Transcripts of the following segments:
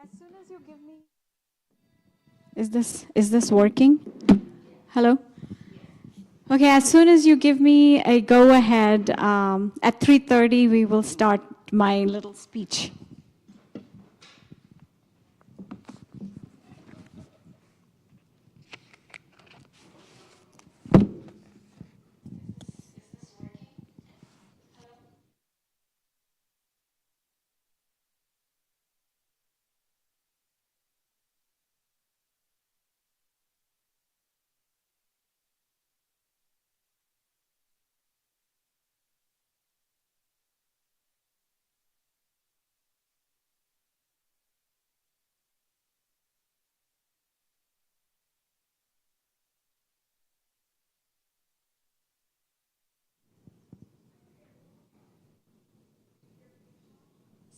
As soon as you give me... Is this working? Hello? Okay, as soon as you give me a go-ahead, at 3:30 we will start my little speech.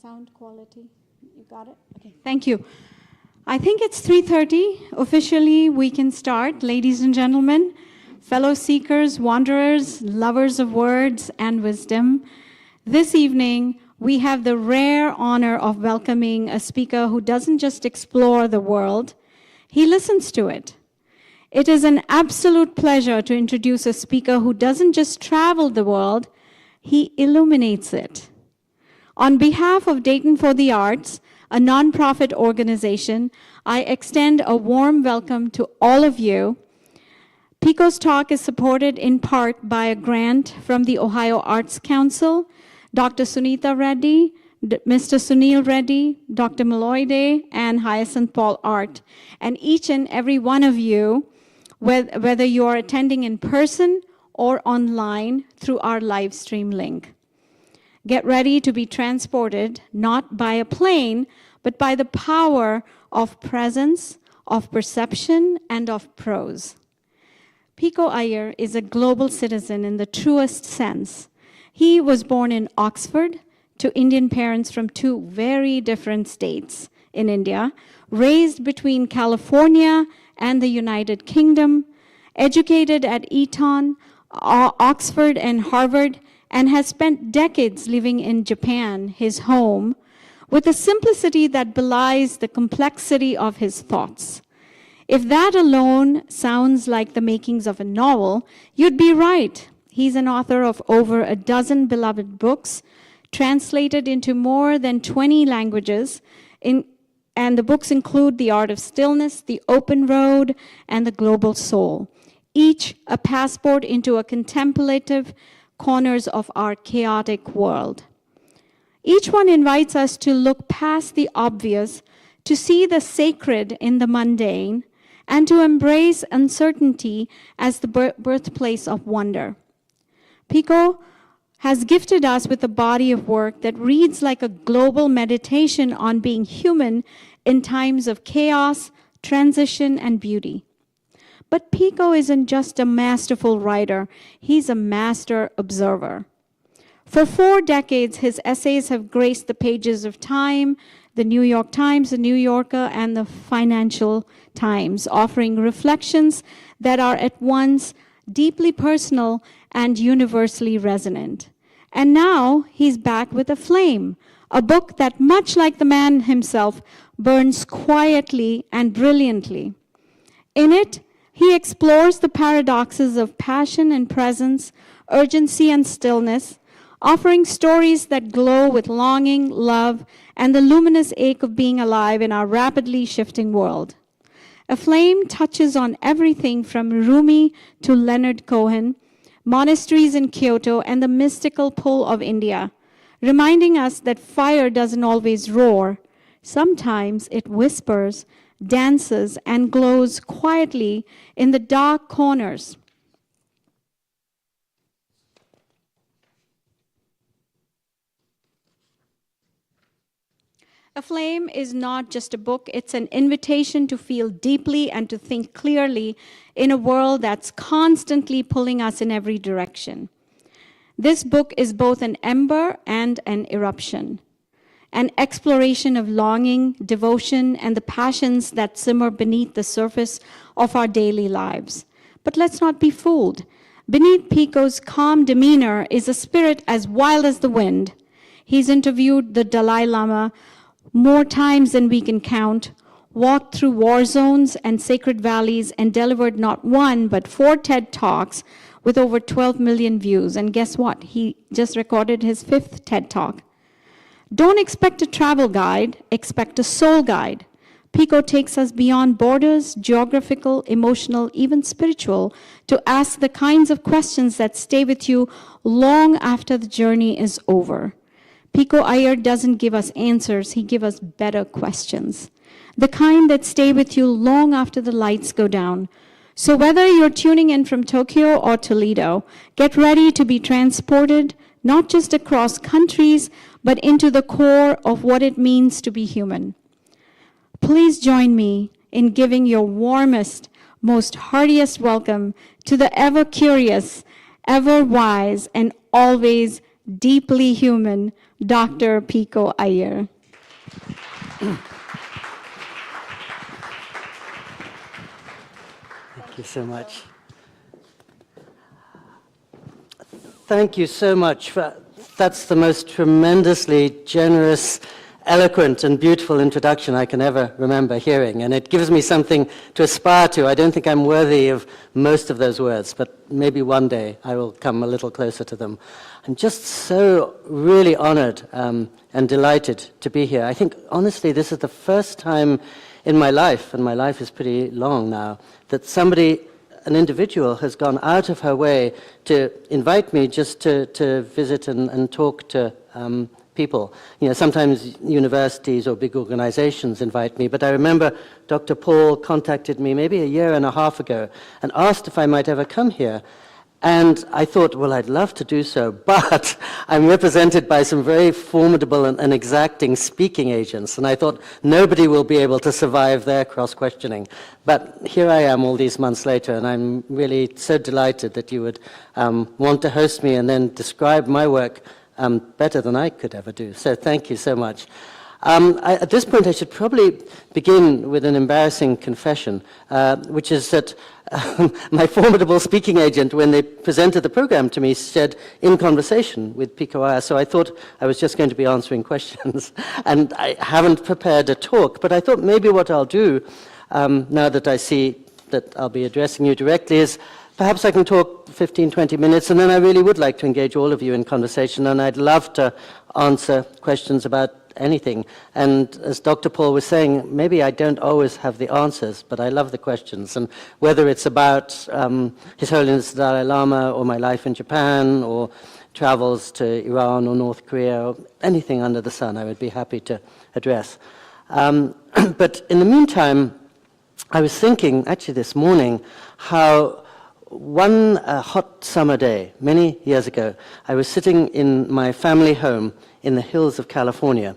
Sound quality, you got it? Okay, thank you. I think it's 3:30. Officially, we can start. Ladies and gentlemen, fellow seekers, wanderers, lovers of words and wisdom, this evening we have the rare honor of welcoming a speaker who doesn't just explore the world, he listens to it. It is an absolute pleasure to introduce a speaker who doesn't just travel the world, he illuminates it. On behalf of Dayton for the Arts, a nonprofit organization, I extend a warm welcome to all of you. Pico's talk is supported in part by a grant from the Ohio Arts Council, Dr. Sunita Reddy, Mr. Sunil Reddy, Dr. Maloide, and Hyacinth Paul Art. And each and every one of you, whether you are attending in person or online through our live stream link. Get ready to be transported, not by a plane, but by the power of presence, of perception, and of prose. Pico Iyer is a global citizen in the truest sense. He was born in Oxford to Indian parents from two very different states in India, raised between California and the United Kingdom, educated at Eton, Oxford, and Harvard, and has spent decades living in Japan, his home, with a simplicity that belies the complexity of his thoughts. If that alone sounds like the makings of a novel, you'd be right. He's an author of over a dozen beloved books, translated into more than 20 languages, and the books include The Art of Stillness, The Open Road, and The Global Soul, each a passport into a contemplative corners of our chaotic world. Each one invites us to look past the obvious, to see the sacred in the mundane, and to embrace uncertainty as the birthplace of wonder. Pico has gifted us with a body of work that reads like a global meditation on being human in times of chaos, transition, and beauty. But Pico isn't just a masterful writer, he's a master observer. For 4 decades, his essays have graced the pages of Time, the New York Times, the New Yorker, and the Financial Times, offering reflections that are at once deeply personal and universally resonant. And now he's back with A Flame, a book that, much like the man himself, burns quietly and brilliantly. In it, he explores the paradoxes of passion and presence, urgency and stillness, offering stories that glow with longing, love, and the luminous ache of being alive in our rapidly shifting world. A Flame touches on everything from Rumi to Leonard Cohen, monasteries in Kyoto, and the mystical pull of India, reminding us that fire doesn't always roar. Sometimes it whispers, dances, and glows quietly in the dark corners. A Flame is not just a book, it's an invitation to feel deeply and to think clearly in a world that's constantly pulling us in every direction. This book is both an ember and an eruption, an exploration of longing, devotion, and the passions that simmer beneath the surface of our daily lives. But let's not be fooled. Beneath Pico's calm demeanor is a spirit as wild as the wind. He's interviewed the Dalai Lama more times than we can count, walked through war zones and sacred valleys, and delivered not one, but 4 TED Talks with over 12 million views. And guess what? He just recorded his 5th TED Talk. Don't expect a travel guide, expect a soul guide. Pico takes us beyond borders, geographical, emotional, even spiritual, to ask the kinds of questions that stay with you long after the journey is over. Pico Iyer doesn't give us answers, he gives us better questions. The kind that stay with you long after the lights go down. So whether you're tuning in from Tokyo or Toledo, get ready to be transported, not just across countries, but into the core of what it means to be human. Please join me in giving your warmest, most heartiest welcome to the ever-curious, ever-wise, and always deeply human Dr. Pico Iyer. Thank you so much. Thank you so much. That's the most tremendously generous, eloquent and beautiful introduction I can ever remember hearing, and it gives me something to aspire to. I don't think I'm worthy of most of those words, but maybe one day I will come a little closer to them. I'm just so really honored and delighted to be here. I think, honestly, this is the first time in my life, and my life is pretty long now, that somebody, an individual, has gone out of her way to invite me just to visit and talk to people. You know, sometimes universities or big organizations invite me, but I remember Dr. Paul contacted me maybe a year and a half ago and asked if I might ever come here. And I thought, well, I'd love to do so, but I'm represented by some very formidable and exacting speaking agents, and I thought nobody will be able to survive their cross-questioning. But here I am all these months later, and I'm really so delighted that you would want to host me and then describe my work better than I could ever do. So thank you so much. At this point, I should probably begin with an embarrassing confession, which is that my formidable speaking agent, when they presented the program to me, said, in conversation with Pico Iyer, so I thought I was just going to be answering questions, and I haven't prepared a talk, but I thought maybe what I'll do, now that I see that I'll be addressing you directly, is perhaps I can talk 15, 20 minutes, and then I really would like to engage all of you in conversation, and I'd love to answer questions about anything. And as Dr. Paul was saying, maybe I don't always have the answers, but I love the questions. And whether it's about His Holiness the Dalai Lama, or my life in Japan, or travels to Iran or North Korea, or anything under the sun, I would be happy to address. But in the meantime, I was thinking, actually this morning, how one hot summer day, many years ago, I was sitting in my family home in the hills of California,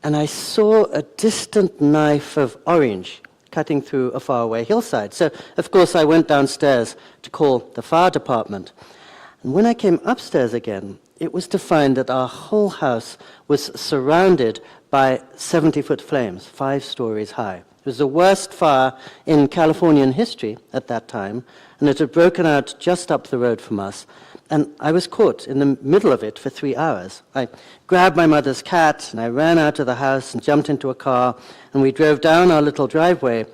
and I saw a distant knife of orange cutting through a faraway hillside. So, of course, I went downstairs to call the fire department. And when I came upstairs again, it was to find that our whole house was surrounded by 70-foot flames, 5 stories high. It was the worst fire in Californian history at that time, and it had broken out just up the road from us. And I was caught in the middle of it for 3 hours. I grabbed my mother's cat, and I ran out of the house and jumped into a car, and we drove down our little driveway.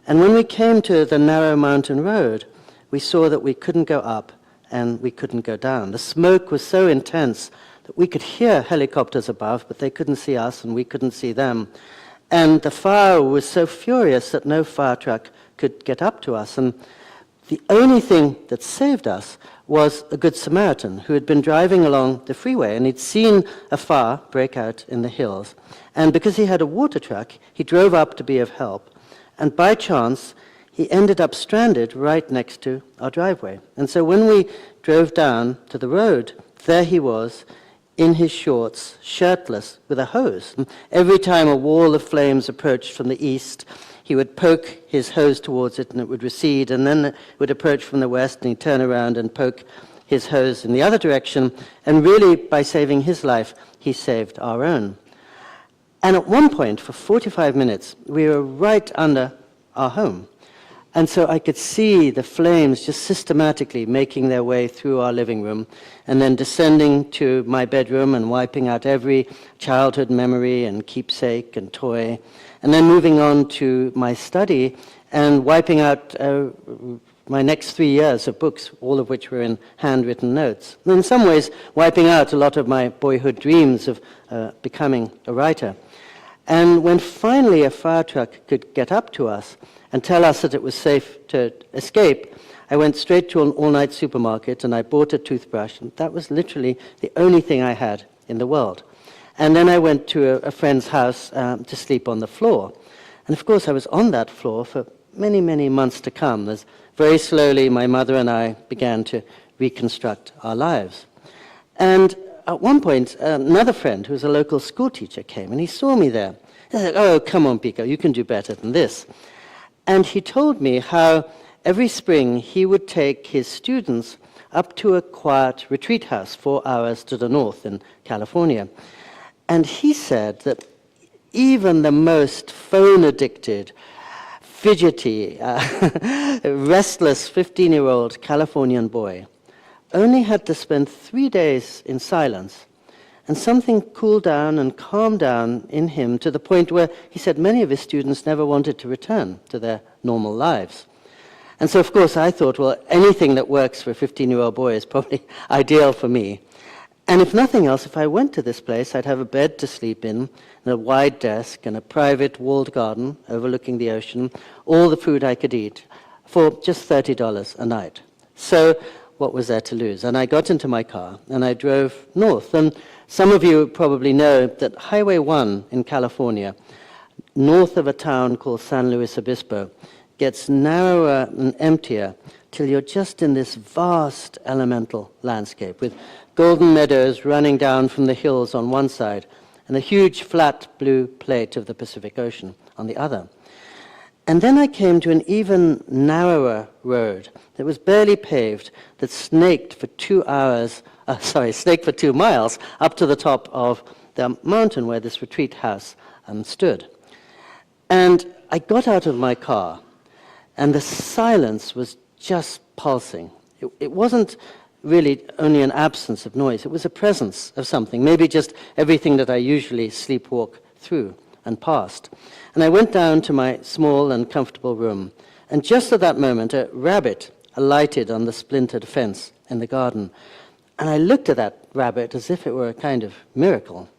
And when we came to the narrow mountain road, we saw that we couldn't go up and we couldn't go down. The smoke was so intense that we could hear helicopters above, but they couldn't see us and we couldn't see them. And the fire was so furious that no fire truck could get up to us. And the only thing that saved us was a Good Samaritan who had been driving along the freeway, and he'd seen a fire break out in the hills. And because he had a water truck, he drove up to be of help. And by chance, he ended up stranded right next to our driveway. And so when we drove down to the road, there he was, in his shorts, shirtless, with a hose. And every time a wall of flames approached from the east, he would poke his hose towards it and it would recede, and then it would approach from the west and he'd turn around and poke his hose in the other direction, and really, by saving his life, he saved our own. And at one point, for 45 minutes, we were right under our home. And so I could see the flames just systematically making their way through our living room and then descending to my bedroom and wiping out every childhood memory and keepsake and toy, and then moving on to my study and wiping out my next 3 years of books, all of which were in handwritten notes. And in some ways, wiping out a lot of my boyhood dreams of becoming a writer. And when finally a fire truck could get up to us and tell us that it was safe to escape, I went straight to an all-night supermarket and I bought a toothbrush, and that was literally the only thing I had in the world. And then I went to a friend's house to sleep on the floor. And of course I was on that floor for many, many months to come, as very slowly my mother and I began to reconstruct our lives. And at one point, another friend who was a local school teacher came and he saw me there. He said, "Oh, come on, Pico, you can do better than this." And he told me how every spring he would take his students up to a quiet retreat house 4 hours to the north in California. And he said that even the most phone-addicted, fidgety, restless 15-year-old Californian boy only had to spend 3 days in silence, and something cooled down and calmed down in him to the point where he said many of his students never wanted to return to their normal lives. And so, of course, I thought, well, anything that works for a 15-year-old boy is probably ideal for me. And if nothing else, if I went to this place, I'd have a bed to sleep in, and a wide desk, and a private walled garden overlooking the ocean, all the food I could eat, for just $30 a night. So what was there to lose? And I got into my car, and I drove north. And some of you probably know that Highway 1 in California, north of a town called San Luis Obispo, gets narrower and emptier till you're just in this vast elemental landscape with golden meadows running down from the hills on one side and a huge flat blue plate of the Pacific Ocean on the other. And then I came to an even narrower road that was barely paved, that snaked for 2 miles up to the top of the mountain where this retreat house stood. And I got out of my car, and the silence was just pulsing. It wasn't really only an absence of noise. It was a presence of something, maybe just everything that I usually sleepwalk through and past. And I went down to my small and comfortable room, and just at that moment, a rabbit alighted on the splintered fence in the garden. And I looked at that rabbit as if it were a kind of miracle.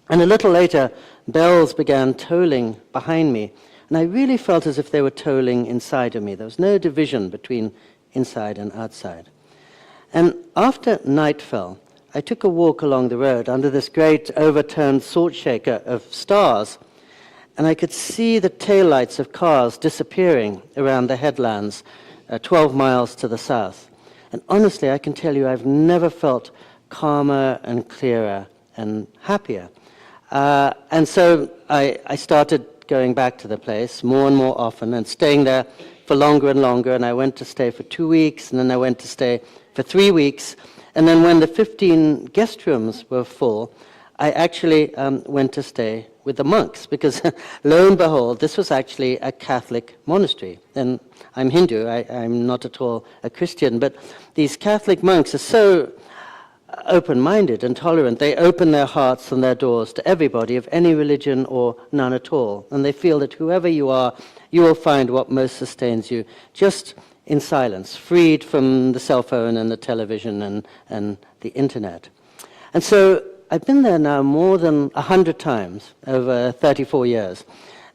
And a little later, bells began tolling behind me, and I really felt as if they were tolling inside of me. There was no division between inside and outside. And after night fell, I took a walk along the road under this great overturned salt shaker of stars, and I could see the taillights of cars disappearing around the headlands 12 miles to the south. And honestly, I can tell you I've never felt calmer and clearer and happier. And so I started going back to the place more and more often and staying there for longer and longer. And I went to stay for 2 weeks, and then I went to stay for 3 weeks. And then when the 15 guest rooms were full, I actually went to stay with the monks, because lo and behold, this was actually a Catholic monastery. And I'm Hindu, I'm not at all a Christian, but these Catholic monks are so open-minded and tolerant. They open their hearts and their doors to everybody of any religion or none at all. And they feel that whoever you are, you will find what most sustains you, just in silence, freed from the cell phone and the television and the internet. And so I've been there now more than 100 times over 34 years.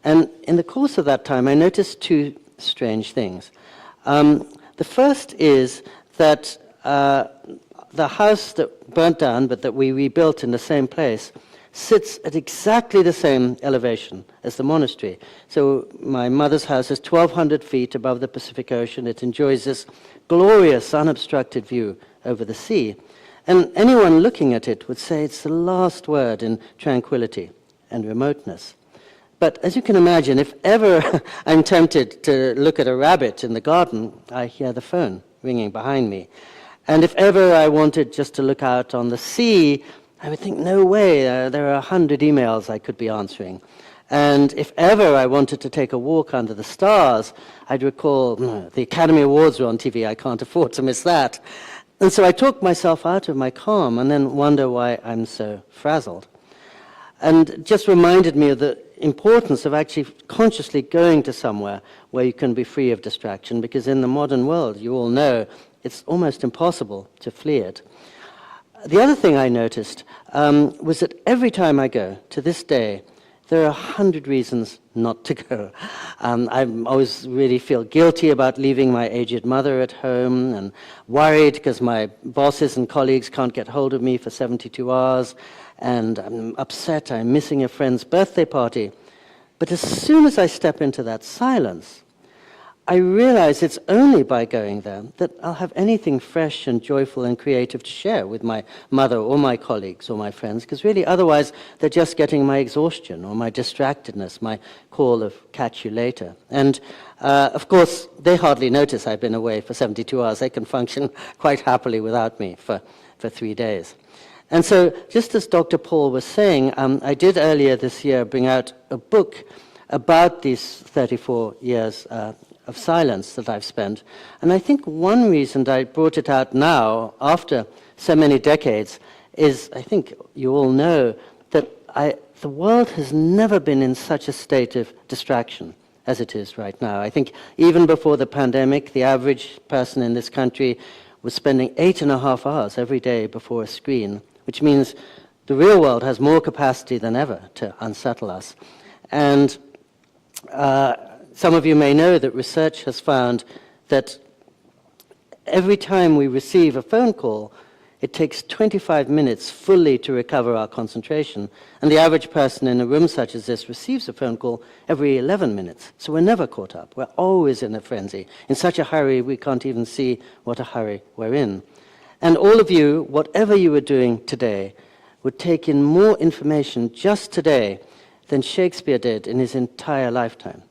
And in the course of that time, I noticed two strange things. The first is that the house that burnt down, but that we rebuilt in the same place, sits at exactly the same elevation as the monastery. So my mother's house is 1,200 feet above the Pacific Ocean. It enjoys this glorious, unobstructed view over the sea. And anyone looking at it would say it's the last word in tranquility and remoteness. But as you can imagine, if ever I'm tempted to look at a rabbit in the garden, I hear the phone ringing behind me. And if ever I wanted just to look out on the sea, I would think, no way, there are 100 emails I could be answering. And if ever I wanted to take a walk under the stars, I'd recall, the Academy Awards were on TV, I can't afford to miss that. And so I talk myself out of my calm and then wonder why I'm so frazzled. And it just reminded me of the importance of actually consciously going to somewhere where you can be free of distraction, because in the modern world, you all know, it's almost impossible to flee it. The other thing I noticed was that every time I go, to this day, there are 100 reasons not to go. I always really feel guilty about leaving my aged mother at home, and worried because my bosses and colleagues can't get hold of me for 72 hours, and I'm upset I'm missing a friend's birthday party. But as soon as I step into that silence, I realize it's only by going there that I'll have anything fresh and joyful and creative to share with my mother or my colleagues or my friends, because really otherwise they're just getting my exhaustion or my distractedness, my call of catch you later. And of course, they hardly notice I've been away for 72 hours. They can function quite happily without me for 3 days. And so, just as Dr. Paul was saying, I did earlier this year bring out a book about these 34 years of silence that I've spent. And I think one reason I brought it out now, after so many decades, is I think you all know that the world has never been in such a state of distraction as it is right now. I think even before the pandemic, the average person in this country was spending 8.5 hours every day before a screen, which means the real world has more capacity than ever to unsettle us. And some of you may know that research has found that every time we receive a phone call, it takes 25 minutes fully to recover our concentration. And the average person in a room such as this receives a phone call every 11 minutes. So we're never caught up. We're always in a frenzy, in such a hurry we can't even see what a hurry we're in. And all of you, whatever you were doing today, would take in more information just today than Shakespeare did in his entire lifetime.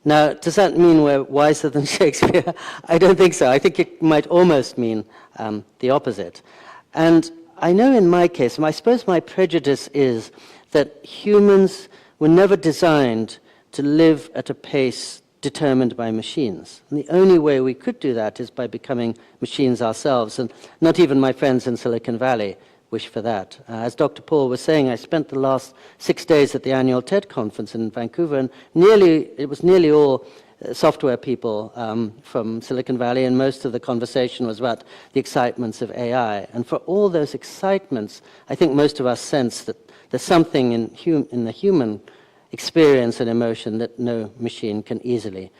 Now, does that mean we're wiser than Shakespeare? I don't think so. I think it might almost mean the opposite. And I know in my case, I suppose my prejudice is that humans were never designed to live at a pace determined by machines. And the only way we could do that is by becoming machines ourselves. And not even my friends in Silicon Valley wish for that. As Dr. Paul was saying, I spent the last 6 days at the annual TED conference in Vancouver, and it was nearly all software people from Silicon Valley, and most of the conversation was about the excitements of AI. And for all those excitements, I think most of us sense that there's something in the human experience and emotion that no machine can easily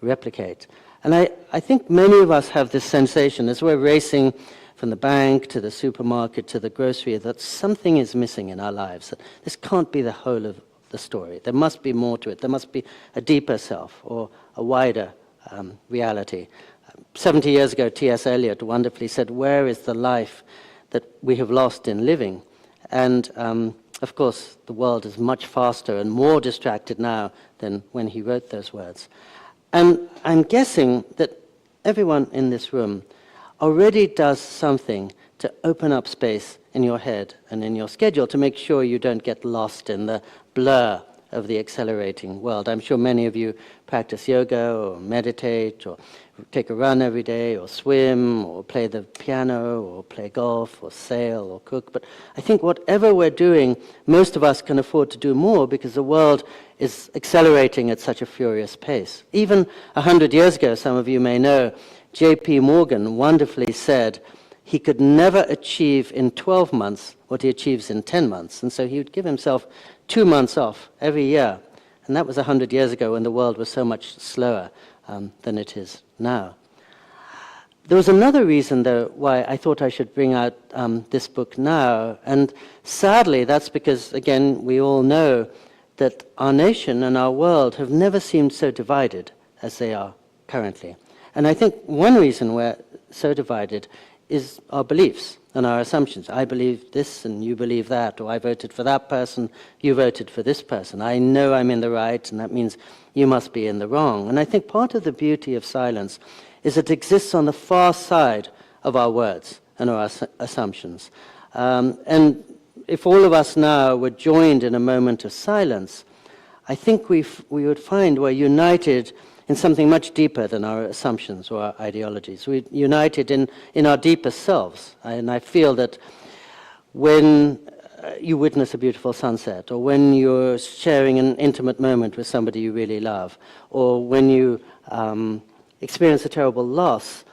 replicate. And I think many of us have this sensation as we're racing from the bank to the supermarket to the grocery, that something is missing in our lives, that this can't be the whole of the story. There must be more to it. There must be a deeper self or a wider reality. 70 years ago, T.S. Eliot wonderfully said, "Where is the life that we have lost in living?" And of course, the world is much faster and more distracted now than when he wrote those words. And I'm guessing that everyone in this room already does something to open up space in your head and in your schedule to make sure you don't get lost in the blur of the accelerating world. I'm sure many of you practice yoga or meditate or take a run every day or swim or play the piano or play golf or sail or cook. But I think whatever we're doing, most of us can afford to do more because the world is accelerating at such a furious pace. Even 100 years ago, some of you may know, J.P. Morgan wonderfully said he could never achieve in 12 months what he achieves in 10 months. And so he would give himself 2 months off every year. And that was 100 years ago when the world was so much slower than it is now. There was another reason, though, why I thought I should bring out this book now. And sadly, that's because, again, we all know that our nation and our world have never seemed so divided as they are currently. And I think one reason we're so divided is our beliefs and our assumptions. I believe this and you believe that, or I voted for that person, you voted for this person. I know I'm in the right, and that means you must be in the wrong. And I think part of the beauty of silence is it exists on the far side of our words and our assumptions. And if all of us now were joined in a moment of silence, I think we would find we're united in something much deeper than our assumptions or our ideologies. We're united in our deepest selves. And I feel that when you witness a beautiful sunset, or when you're sharing an intimate moment with somebody you really love, or when you experience a terrible loss,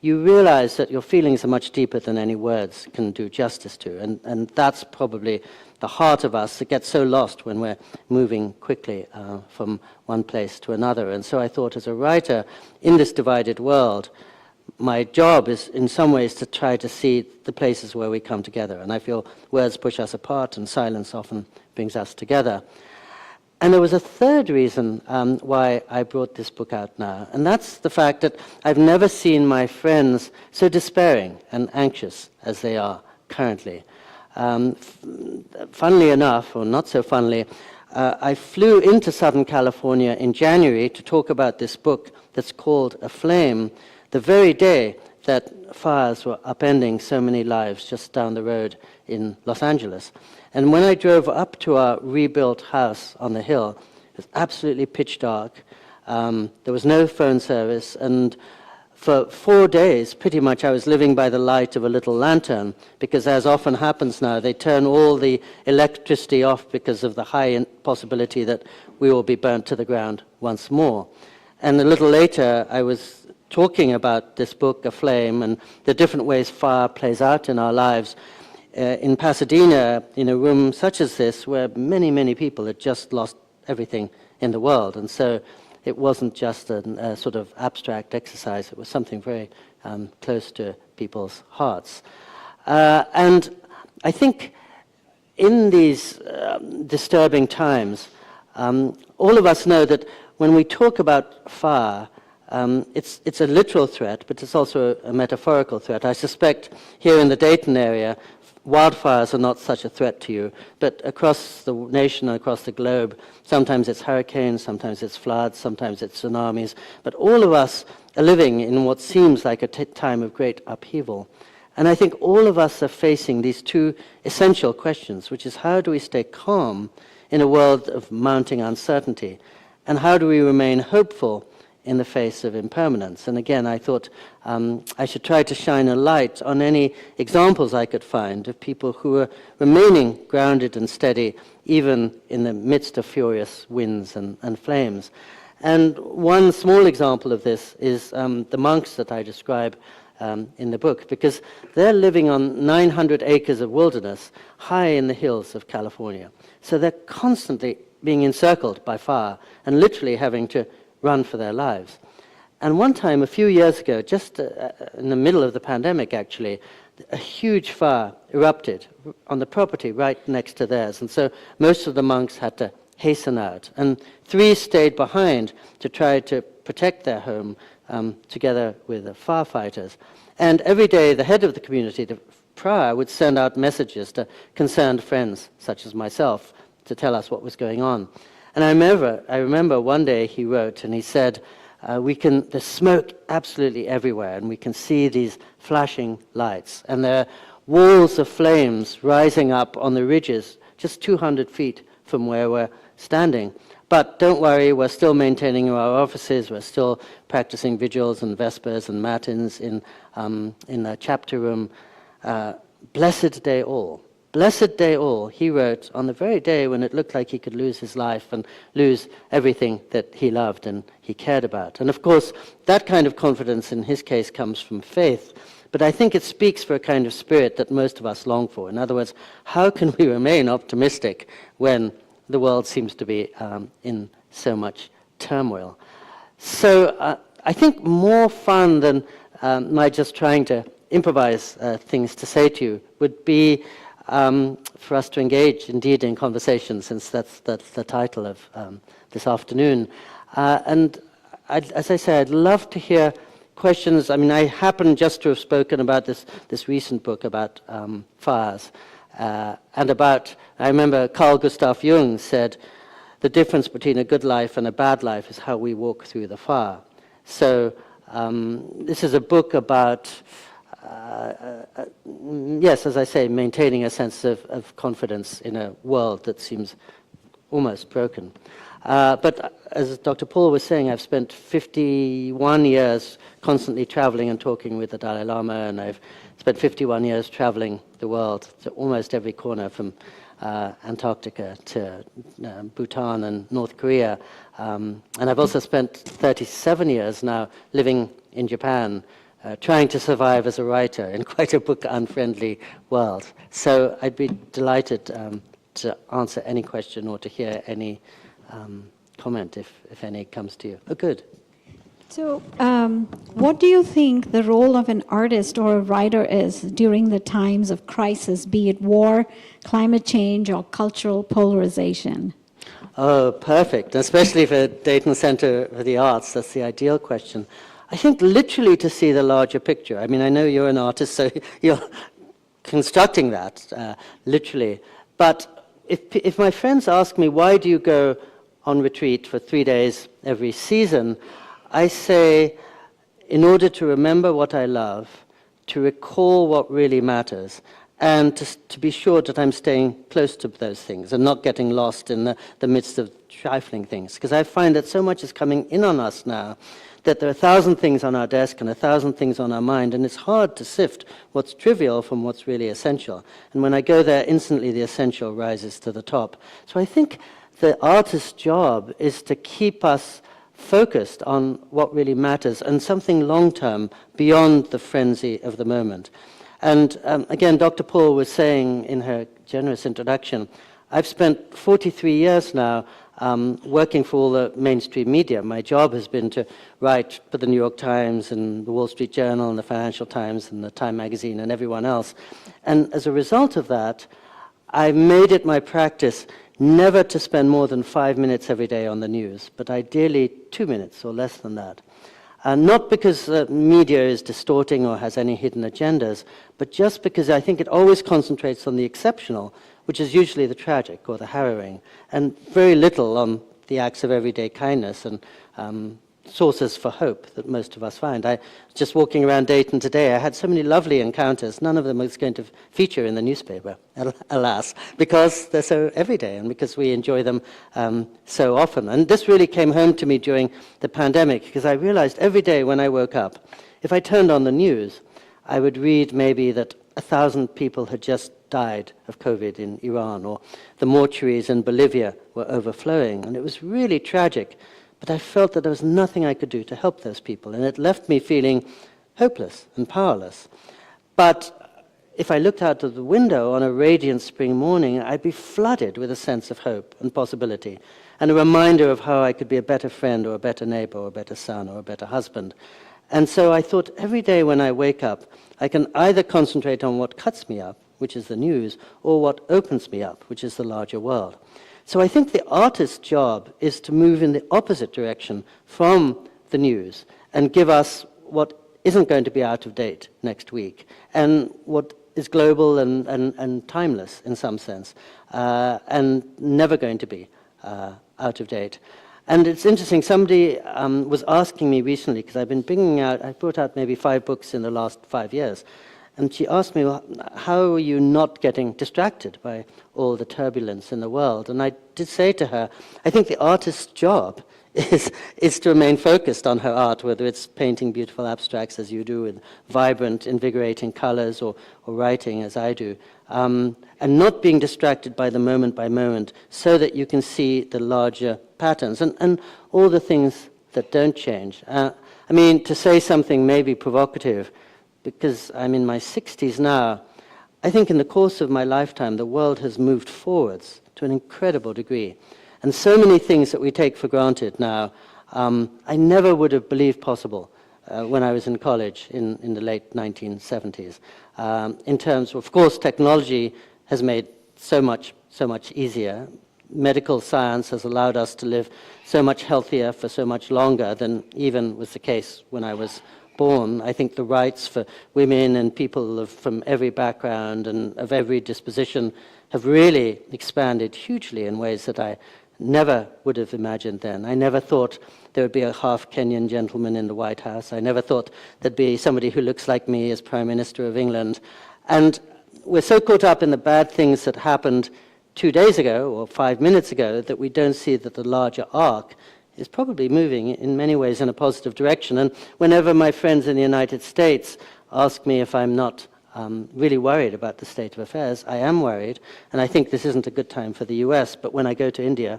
you realize that your feelings are much deeper than any words can do justice to. And that's probably the heart of us that gets so lost when we're moving quickly from one place to another. And so I thought, as a writer in this divided world, my job is in some ways to try to see the places where we come together. And I feel words push us apart and silence often brings us together. And there was a third reason why I brought this book out now, and that's the fact that I've never seen my friends so despairing and anxious as they are currently. Funnily enough, or not so funnily, I flew into Southern California in January to talk about this book that's called Aflame, the very day that fires were upending so many lives just down the road in Los Angeles. And when I drove up to our rebuilt house on the hill, it was absolutely pitch dark. There was no phone service, and for 4 days, pretty much, I was living by the light of a little lantern, because as often happens now, they turn all the electricity off because of the high possibility that we will be burnt to the ground once more. And a little later, I was talking about this book, Aflame, and the different ways fire plays out in our lives in Pasadena, in a room such as this, where many, many people had just lost everything in the world. And so it wasn't just a sort of abstract exercise, it was something very close to people's hearts. And I think in these disturbing times, all of us know that when we talk about fire, it's a literal threat, but it's also a metaphorical threat. I suspect here in the Dayton area, wildfires are not such a threat to you, but across the nation, across the globe, sometimes it's hurricanes, sometimes it's floods, sometimes it's tsunamis, but all of us are living in what seems like a time of great upheaval. And I think all of us are facing these two essential questions, which is how do we stay calm in a world of mounting uncertainty, and how do we remain hopeful in the face of impermanence? And again, I thought I should try to shine a light on any examples I could find of people who are remaining grounded and steady, even in the midst of furious winds and flames. And one small example of this is the monks that I describe in the book, because they're living on 900 acres of wilderness high in the hills of California. So they're constantly being encircled by fire and literally having to run for their lives. And one time, a few years ago, just in the middle of the pandemic actually, a huge fire erupted on the property right next to theirs. And so most of the monks had to hasten out. And 3 stayed behind to try to protect their home together with the firefighters. And every day, the head of the community, the prior, would send out messages to concerned friends, such as myself, to tell us what was going on. And I remember one day he wrote, and he said, there's smoke absolutely everywhere, and we can see these flashing lights, and there are walls of flames rising up on the ridges just 200 feet from where we're standing. But don't worry, we're still maintaining our offices, we're still practicing vigils and vespers and matins in a chapter room. Blessed day all. Blessed day all, he wrote, on the very day when it looked like he could lose his life and lose everything that he loved and he cared about. And of course, that kind of confidence in his case comes from faith, but I think it speaks for a kind of spirit that most of us long for. In other words, how can we remain optimistic when the world seems to be in so much turmoil? So I think more fun than my just trying to improvise things to say to you would be for us to engage, indeed, in conversation, since that's the title of this afternoon. And as I say, I'd love to hear questions. I mean, I happen just to have spoken about this recent book about fires, and about, I remember Carl Gustav Jung said, the difference between a good life and a bad life is how we walk through the fire. So this is a book about yes, as I say, maintaining a sense of confidence in a world that seems almost broken. But as Dr. Paul was saying, I've spent 51 years constantly traveling and talking with the Dalai Lama, and I've spent 51 years traveling the world to almost every corner from Antarctica to Bhutan and North Korea. And I've also spent 37 years now living in Japan, trying to survive as a writer in quite a book-unfriendly world. So I'd be delighted to answer any question or to hear any comment, if any comes to you. Oh, good. So, what do you think the role of an artist or a writer is during the times of crisis, be it war, climate change, or cultural polarization? Oh, perfect, especially for Dayton Center for the Arts. That's the ideal question. I think literally to see the larger picture. I mean, I know you're an artist, so you're constructing that literally. But if my friends ask me, why do you go on retreat for 3 days every season, I say, in order to remember what I love, to recall what really matters, and to be sure that I'm staying close to those things and not getting lost in the midst of trifling things. Because I find that so much is coming in on us now that there are 1,000 things on our desk and 1,000 things on our mind, and it's hard to sift what's trivial from what's really essential. And when I go there, instantly the essential rises to the top. So I think the artist's job is to keep us focused on what really matters and something long-term beyond the frenzy of the moment. And again, Dr. Paul was saying in her generous introduction, I've spent 43 years now working for all the mainstream media. My job has been to write for the New York Times and the Wall Street Journal and the Financial Times and the Time magazine and everyone else. And as a result of that, I made it my practice never to spend more than 5 minutes every day on the news, but ideally 2 minutes or less than that. Not because the media is distorting or has any hidden agendas, but just because I think it always concentrates on the exceptional, which is usually the tragic or the harrowing, and very little on the acts of everyday kindness and sources for hope that most of us find. I was just walking around Dayton today. I had so many lovely encounters. None of them was going to feature in the newspaper, alas, because they're so everyday and because we enjoy them so often. And this really came home to me during the pandemic, because I realized every day when I woke up, if I turned on the news, I would read maybe that 1,000 people had just died of COVID in Iran, or the mortuaries in Bolivia were overflowing. And it was really tragic. But I felt that there was nothing I could do to help those people, and it left me feeling hopeless and powerless. But if I looked out of the window on a radiant spring morning, I'd be flooded with a sense of hope and possibility, and a reminder of how I could be a better friend or a better neighbor or a better son or a better husband. And so I thought every day when I wake up, I can either concentrate on what cuts me up, which is the news, or what opens me up, which is the larger world. So I think the artist's job is to move in the opposite direction from the news and give us what isn't going to be out of date next week and what is global and timeless in some sense and never going to be out of date. And it's interesting, somebody was asking me recently, because I've been I brought out maybe 5 books in the last 5 years, and she asked me, well, how are you not getting distracted by all the turbulence in the world? And I did say to her, I think the artist's job is to remain focused on her art, whether it's painting beautiful abstracts as you do with vibrant, invigorating colors, or writing as I do, and not being distracted by the moment, so that you can see the larger patterns and all the things that don't change. I mean, to say something maybe provocative, because I'm in my 60s now, I think in the course of my lifetime, the world has moved forwards to an incredible degree. And so many things that we take for granted now, I never would have believed possible when I was in college in the late 1970s. In terms of course, technology has made so much easier. Medical science has allowed us to live so much healthier for so much longer than even was the case when I was born. I think the rights for women and people from every background and of every disposition have really expanded hugely in ways that I never would have imagined then. I never thought there would be a half Kenyan gentleman in the White House. I never thought there'd be somebody who looks like me as Prime Minister of England. And we're so caught up in the bad things that happened 2 days ago or 5 minutes ago that we don't see that the larger arc is probably moving in many ways in a positive direction. And whenever my friends in the United States ask me if I'm not really worried about the state of affairs, I am worried, and I think this isn't a good time for the US, but when I go to India,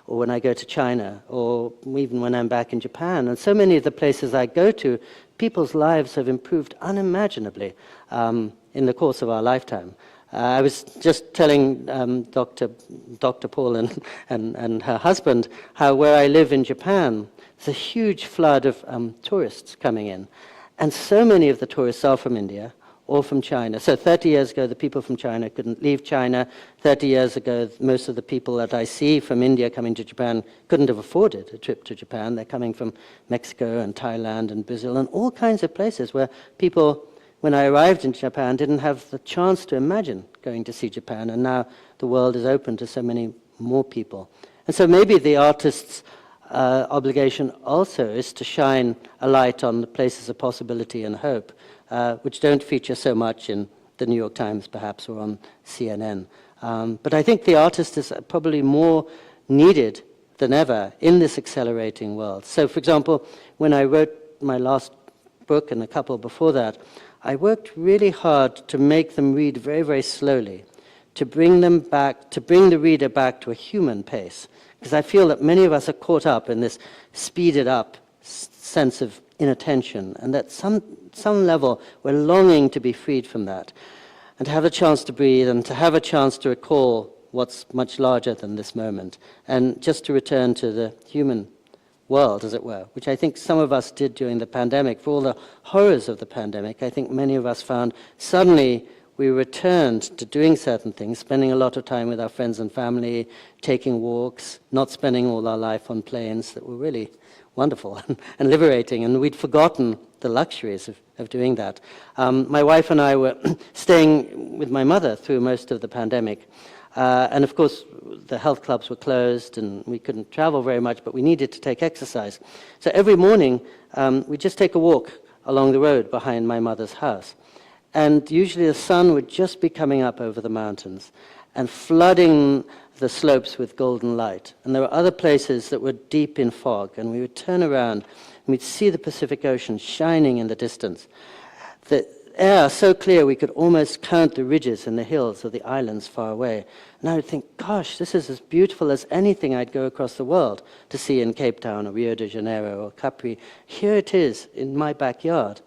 or when I go to China, or even when I'm back in Japan, and so many of the places I go to, people's lives have improved unimaginably in the course of our lifetime. I was just telling Dr. Paul and her husband how where I live in Japan, there's a huge flood of tourists coming in. And so many of the tourists are from India or from China. So 30 years ago, the people from China couldn't leave China. 30 years ago, most of the people that I see from India coming to Japan couldn't have afforded a trip to Japan. They're coming from Mexico and Thailand and Brazil and all kinds of places where people, when I arrived in Japan, didn't have the chance to imagine going to see Japan, and now the world is open to so many more people. And so maybe the artist's obligation also is to shine a light on the places of possibility and hope, which don't feature so much in the New York Times, perhaps, or on CNN. But I think the artist is probably more needed than ever in this accelerating world. So, for example, when I wrote my last book and a couple before that, I worked really hard to make them read very, very slowly, to bring them back, to bring the reader back to a human pace. Because I feel that many of us are caught up in this speeded up sense of inattention, and at some level we're longing to be freed from that, and to have a chance to breathe, and to have a chance to recall what's much larger than this moment, and just to return to the human world, as it were, which I think some of us did during the pandemic. For all the horrors of the pandemic, I think many of us found suddenly we returned to doing certain things, spending a lot of time with our friends and family, taking walks, not spending all our life on planes that were really wonderful and liberating, and we'd forgotten the luxuries of doing that. My wife and I were staying with my mother through most of the pandemic, and of course the health clubs were closed and we couldn't travel very much, but we needed to take exercise. So every morning we'd just take a walk along the road behind my mother's house. And usually the sun would just be coming up over the mountains and flooding the slopes with golden light. And there were other places that were deep in fog, and we would turn around and we'd see the Pacific Ocean shining in the distance. The air so clear we could almost count the ridges and the hills of the islands far away. And I would think, gosh, this is as beautiful as anything I'd go across the world to see in Cape Town or Rio de Janeiro or Capri. Here it is in my backyard.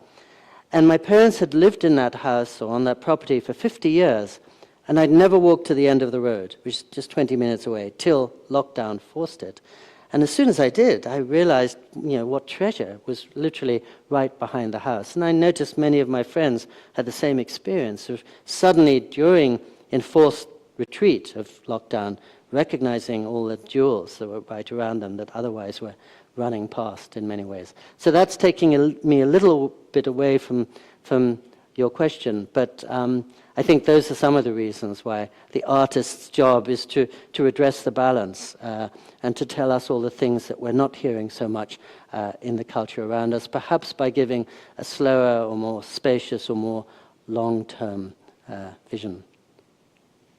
And my parents had lived in that house or on that property for 50 years, and I'd never walked to the end of the road, which is just 20 minutes away, till lockdown forced it. And as soon as I did, I realized, what treasure was literally right behind the house. And I noticed many of my friends had the same experience of suddenly, during enforced retreat of lockdown, recognizing all the jewels that were right around them that otherwise were running past in many ways. So that's taking me a little bit away from your question, but I think those are some of the reasons why the artist's job is to address the balance and to tell us all the things that we're not hearing so much in the culture around us, perhaps by giving a slower or more spacious or more long-term vision.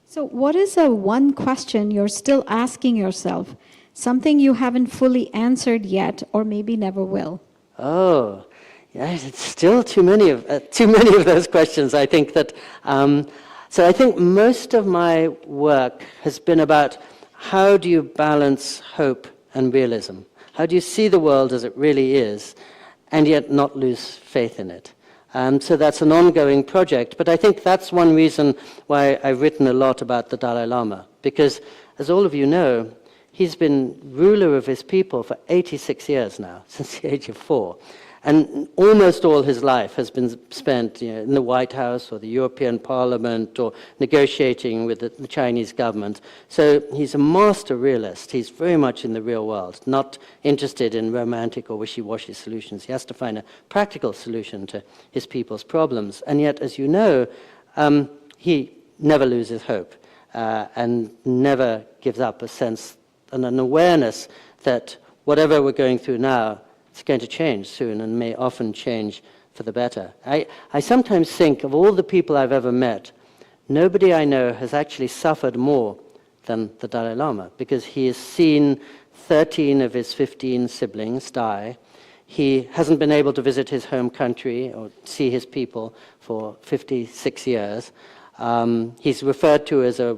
So what is one question you're still asking yourself? Something you haven't fully answered yet, or maybe never will? Oh, yeah, it's still too many of those questions. I think that. So I think most of my work has been about how do you balance hope and realism? How do you see the world as it really is, and yet not lose faith in it? So that's an ongoing project. But I think that's one reason why I've written a lot about the Dalai Lama, because, as all of you know, he's been ruler of his people for 86 years now, since the age of 4. And almost all his life has been spent in the White House or the European Parliament or negotiating with the Chinese government. So he's a master realist. He's very much in the real world, not interested in romantic or wishy-washy solutions. He has to find a practical solution to his people's problems. And yet, as you know, he never loses hope and never gives up a sense an awareness that whatever we're going through now, it's going to change soon and may often change for the better. I sometimes think of all the people I've ever met, nobody I know has actually suffered more than the Dalai Lama, because he has seen 13 of his 15 siblings die. He hasn't been able to visit his home country or see his people for 56 years. He's referred to as a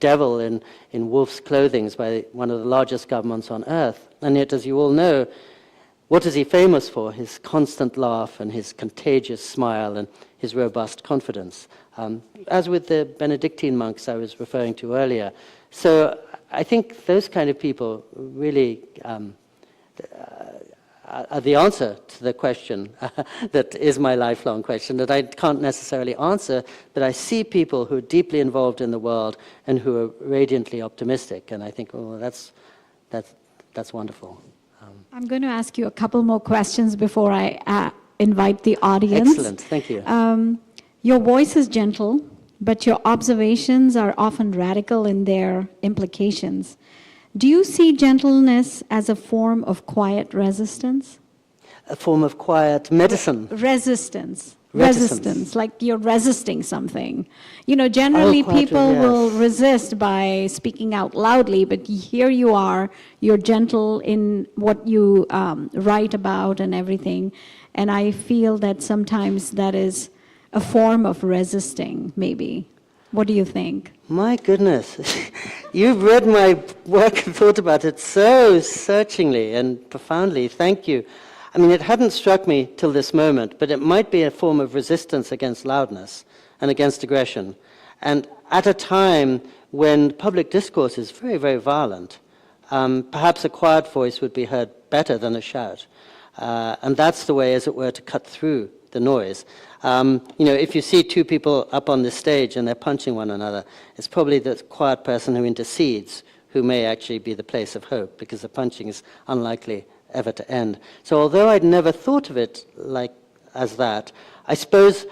devil in wolf's clothing by one of the largest governments on earth. And yet, as you all know, what is he famous for? His constant laugh and his contagious smile and his robust confidence. As with the Benedictine monks I was referring to earlier. So I think those kind of people really are the answer to the question that is my lifelong question, that I can't necessarily answer, but I see people who are deeply involved in the world and who are radiantly optimistic, and I think, oh, that's wonderful. I'm going to ask you a couple more questions before I invite the audience. Excellent, thank you. Your voice is gentle, but your observations are often radical in their implications. Do you see gentleness as a form of quiet resistance? A form of quiet medicine. Resistance, like you're resisting something. You know, generally people yes. will resist by speaking out loudly, but here you are, you're gentle in what you write about and everything. And I feel that sometimes that is a form of resisting, maybe. What do you think? My goodness, you've read my work and thought about it so searchingly and profoundly. Thank you. I mean, it hadn't struck me till this moment, but it might be a form of resistance against loudness and against aggression. And at a time when public discourse is very, very violent, perhaps a quiet voice would be heard better than a shout. And that's the way, as it were, to cut through the noise. You know, if you see two people up on the stage and they're punching one another, it's probably the quiet person who intercedes who may actually be the place of hope, because the punching is unlikely ever to end. So although I'd never thought of it as that, I suppose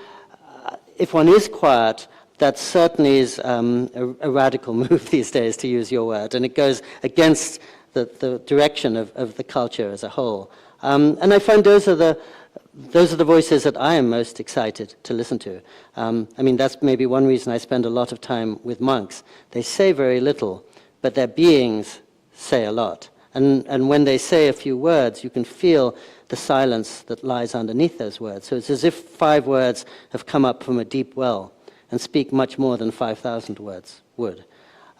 if one is quiet, that certainly is a radical move these days, to use your word, and it goes against the direction of the culture as a whole. And I find those are the voices that I am most excited to listen to. I mean, that's maybe one reason I spend a lot of time with monks. They say very little, but their beings say a lot. And when they say a few words, you can feel the silence that lies underneath those words. So it's as if 5 words have come up from a deep well and speak much more than 5,000 words would.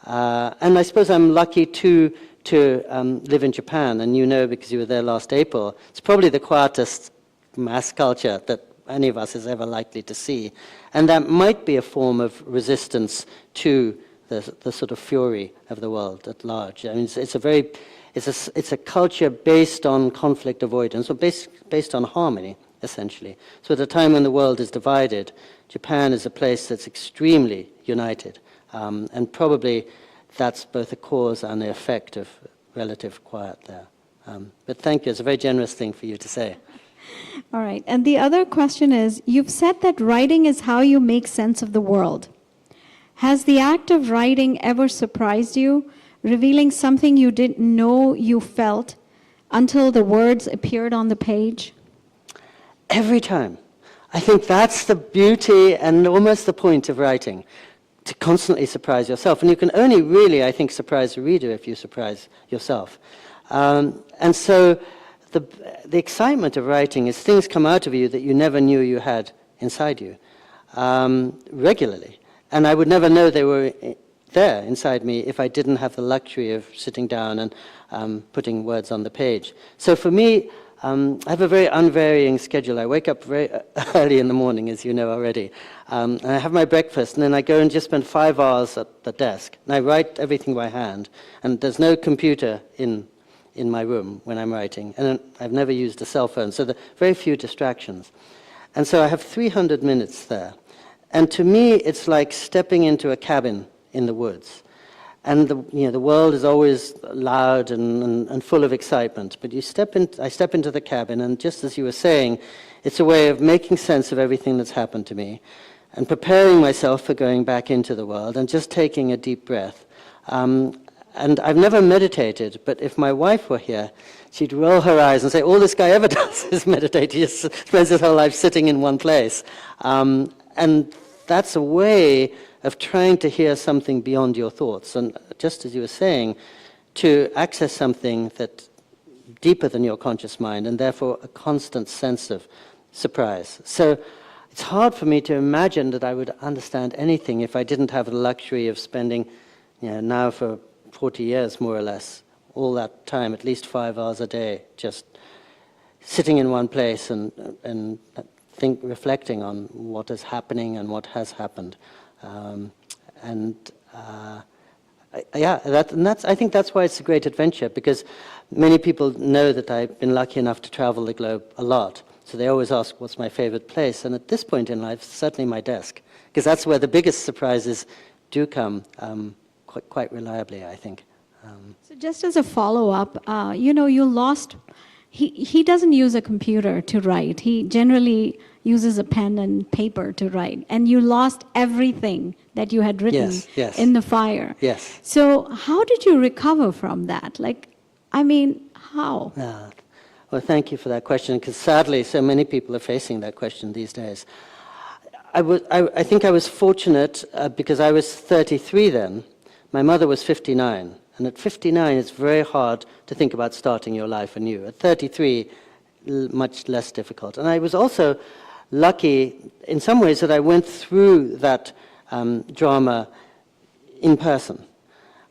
And I suppose I'm lucky to live in Japan, and you know, because you were there last April, it's probably the quietest mass culture that any of us is ever likely to see. And that might be a form of resistance to the sort of fury of the world at large. I mean, it's a culture based on conflict avoidance, or based on harmony, essentially. So at a time when the world is divided, Japan is a place that's extremely united. And probably that's both a cause and the effect of relative quiet there. But thank you. It's a very generous thing for you to say. All right. And the other question is, you've said that writing is how you make sense of the world. Has the act of writing ever surprised you, revealing something you didn't know you felt until the words appeared on the page? Every time. I think that's the beauty and almost the point of writing, to constantly surprise yourself. And you can only really, I think, surprise the reader if you surprise yourself. And so the excitement of writing is things come out of you that you never knew you had inside you, regularly. And I would never know they were there inside me if I didn't have the luxury of sitting down and putting words on the page. So for me, I have a very unvarying schedule. I wake up very early in the morning, as you know already, and I have my breakfast, and then I go and just spend 5 hours at the desk. And I write everything by hand, and there's no computer in my room when I'm writing, and I've never used a cell phone, so there are very few distractions. And so I have 300 minutes there. And to me, it's like stepping into a cabin in the woods. And the world is always loud and full of excitement. But I step into the cabin, and just as you were saying, it's a way of making sense of everything that's happened to me and preparing myself for going back into the world and just taking a deep breath. And And I've never meditated, but if my wife were here, she'd roll her eyes and say, all this guy ever does is meditate. He just spends his whole life sitting in one place. And that's a way of trying to hear something beyond your thoughts. And just as you were saying, to access something that's deeper than your conscious mind, and therefore a constant sense of surprise. So it's hard for me to imagine that I would understand anything if I didn't have the luxury of spending, now for 40 years more or less, all that time, at least 5 hours a day, just sitting in one place and reflecting on what is happening and what has happened. I think that's why it's a great adventure, because many people know that I've been lucky enough to travel the globe a lot. So they always ask, what's my favorite place? And at this point in life, certainly my desk, because that's where the biggest surprises do come quite reliably, I think. So just as a follow-up, you lost, he doesn't use a computer to write. He generally uses a pen and paper to write. And you lost everything that you had written in the fire. Yes. So how did you recover from that? How? Well, thank you for that question, because sadly, so many people are facing that question these days. I think I was fortunate because I was 33 then. My mother was 59. And at 59, it's very hard to think about starting your life anew. At 33, much less difficult. And I was also lucky in some ways that I went through that drama in person.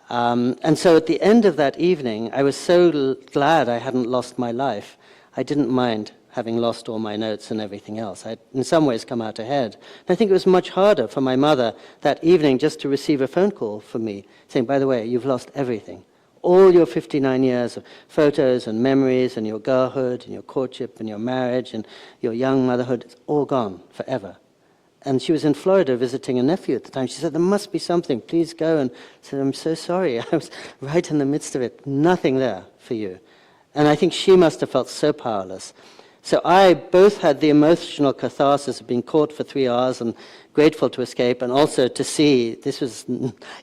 And so at the end of that evening, I was so glad I hadn't lost my life. I didn't mind having lost all my notes and everything else. I'd in some ways come out ahead. And I think it was much harder for my mother that evening just to receive a phone call from me saying, by the way, you've lost everything. All your 59 years of photos and memories and your girlhood and your courtship and your marriage and your young motherhood, it's all gone forever. And she was in Florida visiting a nephew at the time. She said, there must be something, please go. And I said, I'm so sorry, I was right in the midst of it, nothing there for you. And I think she must have felt so powerless. So I both had the emotional catharsis of being caught for 3 hours and grateful to escape, and also to see this was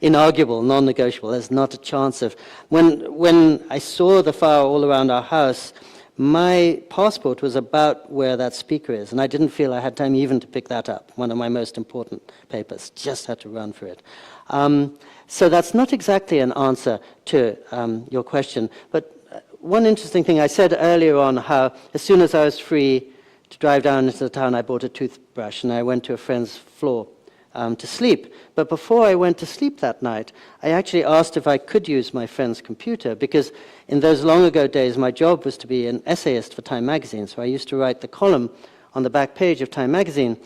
inarguable, non-negotiable. There's not a chance of... When I saw the fire all around our house, my passport was about where that speaker is, and I didn't feel I had time even to pick that up, one of my most important papers. Just had to run for it. So that's not exactly an answer to your question, but one interesting thing, I said earlier on how as soon as I was free to drive down into the town, I bought a toothbrush and I went to a friend's floor to sleep. But before I went to sleep that night, I actually asked if I could use my friend's computer, because in those long ago days, my job was to be an essayist for Time magazine. So I used to write the column on the back page of Time magazine,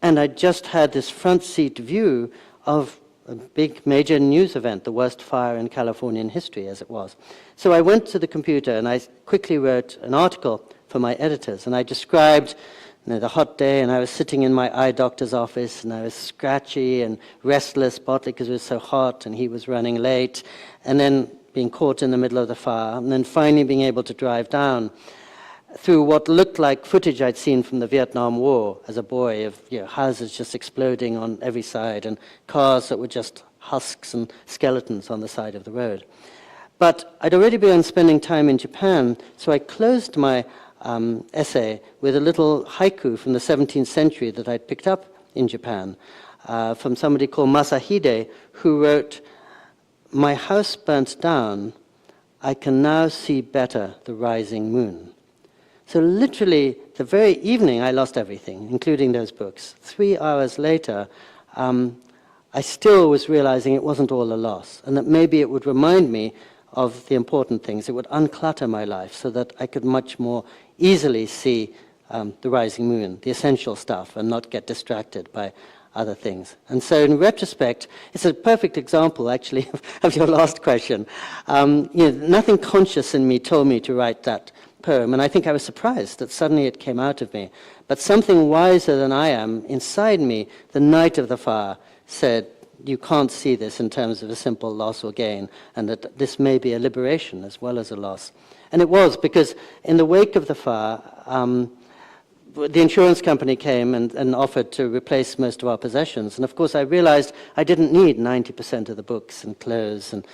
and I just had this front seat view of a big major news event, the worst fire in Californian history, as it was. So I went to the computer and I quickly wrote an article for my editors, and I described the hot day, and I was sitting in my eye doctor's office, and I was scratchy and restless, partly because it was so hot and he was running late, and then being caught in the middle of the fire, and then finally being able to drive down through what looked like footage I'd seen from the Vietnam War as a boy of houses just exploding on every side and cars that were just husks and skeletons on the side of the road. But I'd already begun spending time in Japan, so I closed my essay with a little haiku from the 17th century that I'd picked up in Japan from somebody called Masahide, who wrote, "My house burnt down, I can now see better the rising moon." So literally, the very evening I lost everything, including those books. 3 hours later, I still was realizing it wasn't all a loss, and that maybe it would remind me of the important things. It would unclutter my life so that I could much more easily see the rising moon, the essential stuff, and not get distracted by other things. And so in retrospect, it's a perfect example, actually, of your last question. Nothing conscious in me told me to write that poem, and I think I was surprised that suddenly it came out of me. But something wiser than I am inside me, the night of the fire, said, you can't see this in terms of a simple loss or gain, and that this may be a liberation as well as a loss. And it was, because in the wake of the fire, the insurance company came and offered to replace most of our possessions. And of course I realized I didn't need 90% of the books and clothes and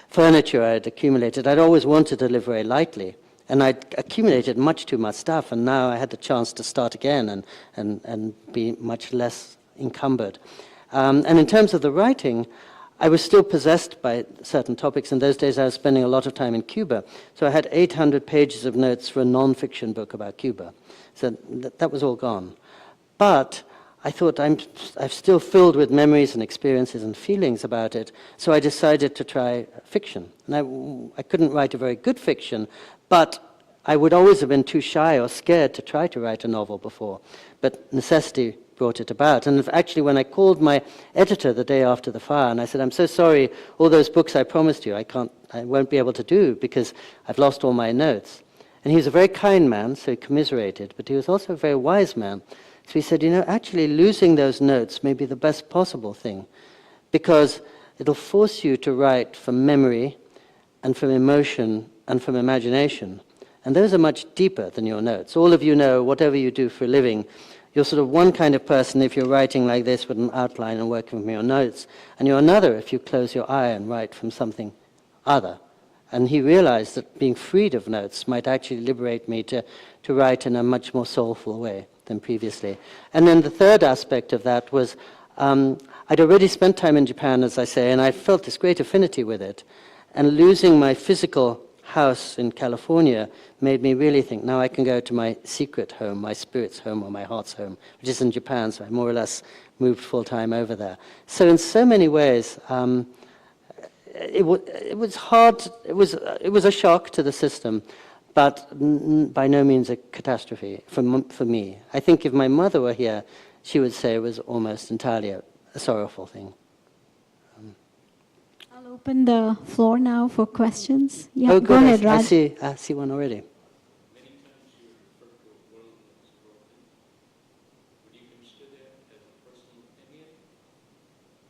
furniture I'd accumulated. I'd always wanted to live very lightly, and I'd accumulated much too much stuff, and now I had the chance to start again and be much less encumbered. And in terms of the writing, I was still possessed by certain topics. In those days, I was spending a lot of time in Cuba. So I had 800 pages of notes for a non-fiction book about Cuba. So that was all gone. But I thought I'm still filled with memories and experiences and feelings about it. So I decided to try fiction. And I couldn't write a very good fiction, but I would always have been too shy or scared to try to write a novel before. But necessity brought it about. And actually, when I called my editor the day after the fire, and I said, I'm so sorry, all those books I promised you, I won't be able to do because I've lost all my notes. And he was a very kind man, so he commiserated, but he was also a very wise man. So he said, actually losing those notes may be the best possible thing, because it'll force you to write from memory and from emotion and from imagination. And those are much deeper than your notes. All of you know, whatever you do for a living, you're sort of one kind of person if you're writing like this with an outline and working from your notes, and you're another if you close your eye and write from something other. And he realized that being freed of notes might actually liberate me to write in a much more soulful way than previously. And then the third aspect of that was I'd already spent time in Japan, as I say, and I felt this great affinity with it. And losing my physical house in California made me really think, now I can go to my secret home, my spirit's home, or my heart's home, which is in Japan, so I more or less moved full-time over there. So in so many ways, it was hard, it was a shock to the system, but by no means a catastrophe for me. I think if my mother were here, she would say it was almost entirely a sorrowful thing. I'll open the floor now for questions. Yeah, oh, good. Go ahead, Raj. I see one already. Many times you refer to a world that's broken. Would you consider that as a personal opinion?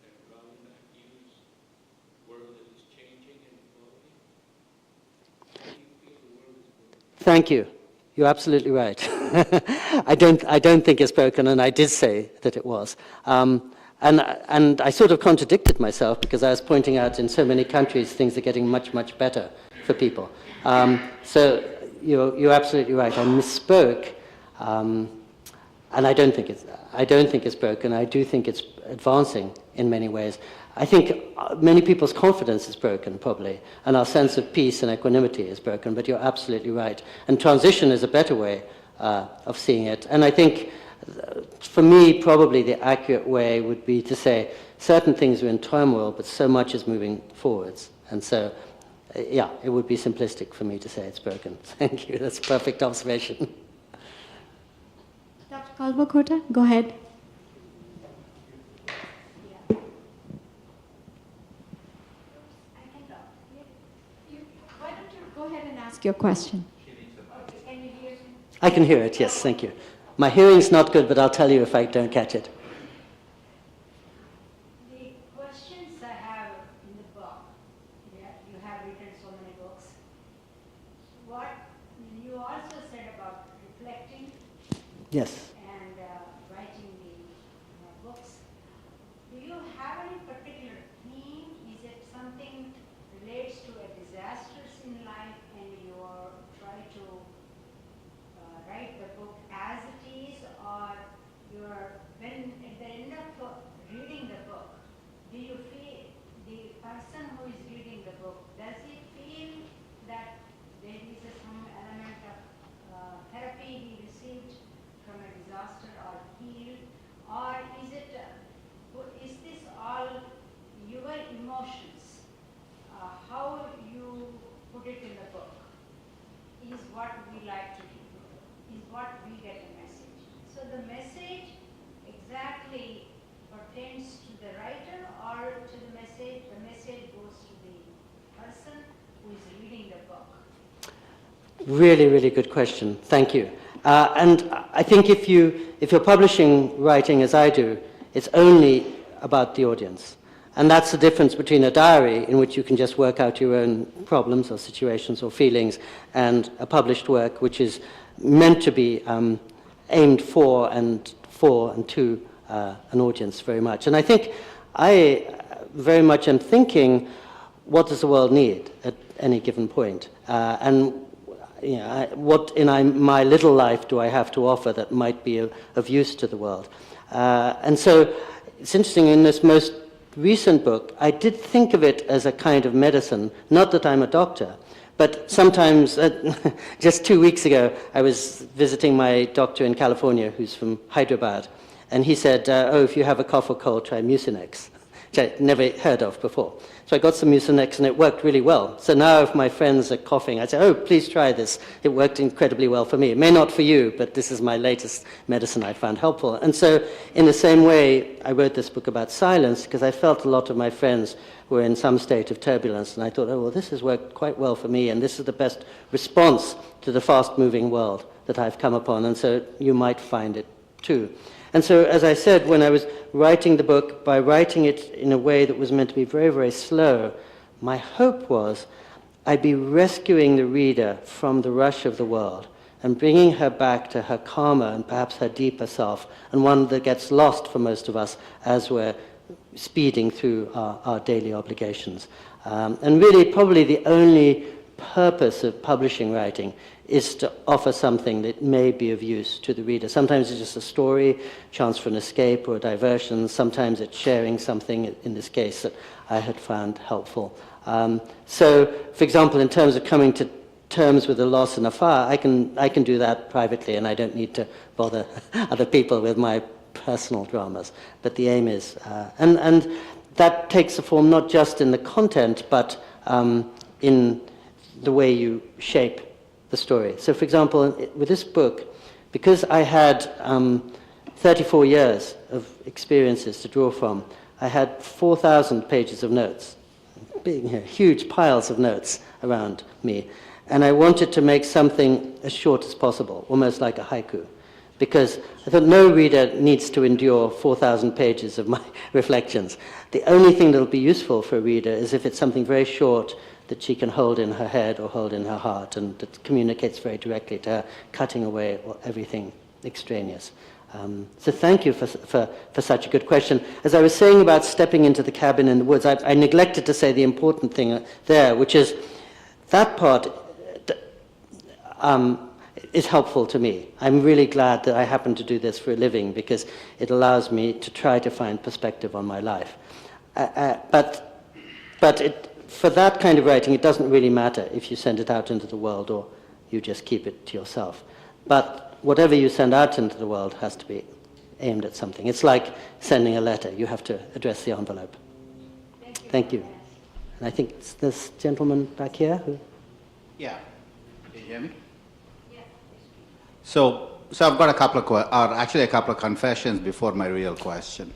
That Rowland views the world that is changing and evolving? How do you feel the world is broken? Thank you. You're absolutely right. I don't think it's broken, and I did say that it was. And I sort of contradicted myself because I was pointing out in so many countries things are getting much, much better for people. So you're absolutely right. I misspoke, and I don't think it's broken. I do think it's advancing in many ways. I think many people's confidence is broken, probably, and our sense of peace and equanimity is broken, but you're absolutely right. And transition is a better way of seeing it. And I think, for me, probably the accurate way would be to say certain things are in turmoil, but so much is moving forwards. And so, yeah, it would be simplistic for me to say it's broken. Thank you. That's a perfect observation. Dr. Kalvakota, go ahead. Why don't you go ahead and ask your question? Can you hear me? I can hear it, yes, thank you. My hearing's not good, but I'll tell you if I don't catch it. The questions I have in the book, you have written so many books. What you also said about reflecting Yes. and writing the books. Do you have any particular theme? Is it something relates to a disasters in life and you try to write the book as it is, or when at the end of reading the book, do you feel the person who is reading the book, does he feel that there is some element of therapy he received from a disaster or healed, or is this all your emotions? How you put it in the book is what we like to do, is what we get a message. So the message exactly pertains to the writer or to the message goes to the person who is reading the book. Really, really good question. Thank you. And I think if you're publishing writing as I do, it's only about the audience. And that's the difference between a diary, in which you can just work out your own problems or situations or feelings, and a published work, which is meant to be aimed for and to an audience very much. And I think I very much am thinking, what does the world need at any given point? And what in my little life do I have to offer that might be of use to the world? And so it's interesting, in this most recent book, I did think of it as a kind of medicine, not that I'm a doctor, but sometimes, just 2 weeks ago, I was visiting my doctor in California, who's from Hyderabad, and he said, oh, if you have a cough or cold, try Mucinex, which I'd never heard of before. So I got some Mucinex, and it worked really well. So now if my friends are coughing, I say, oh, please try this. It worked incredibly well for me. It may not for you, but this is my latest medicine I found helpful. And so in the same way, I wrote this book about silence, because I felt a lot of my friends were in some state of turbulence, and I thought, oh, well, this has worked quite well for me, and this is the best response to the fast-moving world that I've come upon, and so you might find it too. And so, as I said, when I was writing the book, by writing it in a way that was meant to be very, very slow, my hope was I'd be rescuing the reader from the rush of the world and bringing her back to her calmer and perhaps her deeper self, and one that gets lost for most of us as we're speeding through our daily obligations. And really, probably the only purpose of publishing writing is to offer something that may be of use to the reader. Sometimes it's just a story, chance for an escape or a diversion. Sometimes it's sharing something, in this case, that I had found helpful. So, for example, in terms of coming to terms with the loss and a fire, I can do that privately, and I don't need to bother other people with my personal dramas. But the aim is, and that takes a form not just in the content, but in the way you shape the story. So, for example, with this book, because I had 34 years of experiences to draw from, I had 4,000 pages of notes, big, huge piles of notes around me, and I wanted to make something as short as possible, almost like a haiku, because I thought no reader needs to endure 4,000 pages of my reflections. The only thing that will be useful for a reader is if it's something very short that she can hold in her head or hold in her heart, and that communicates very directly to her, cutting away everything extraneous. So thank you for such a good question. As I was saying about stepping into the cabin in the woods, I neglected to say the important thing there, which is that part is helpful to me. I'm really glad that I happen to do this for a living, because it allows me to try to find perspective on my life. For that kind of writing, it doesn't really matter if you send it out into the world or you just keep it to yourself. But whatever you send out into the world has to be aimed at something. It's like sending a letter. You have to address the envelope. Thank you. And I think it's this gentleman back here who... Yeah. Can you hear me? Yeah. So I've got a couple of confessions before my real question.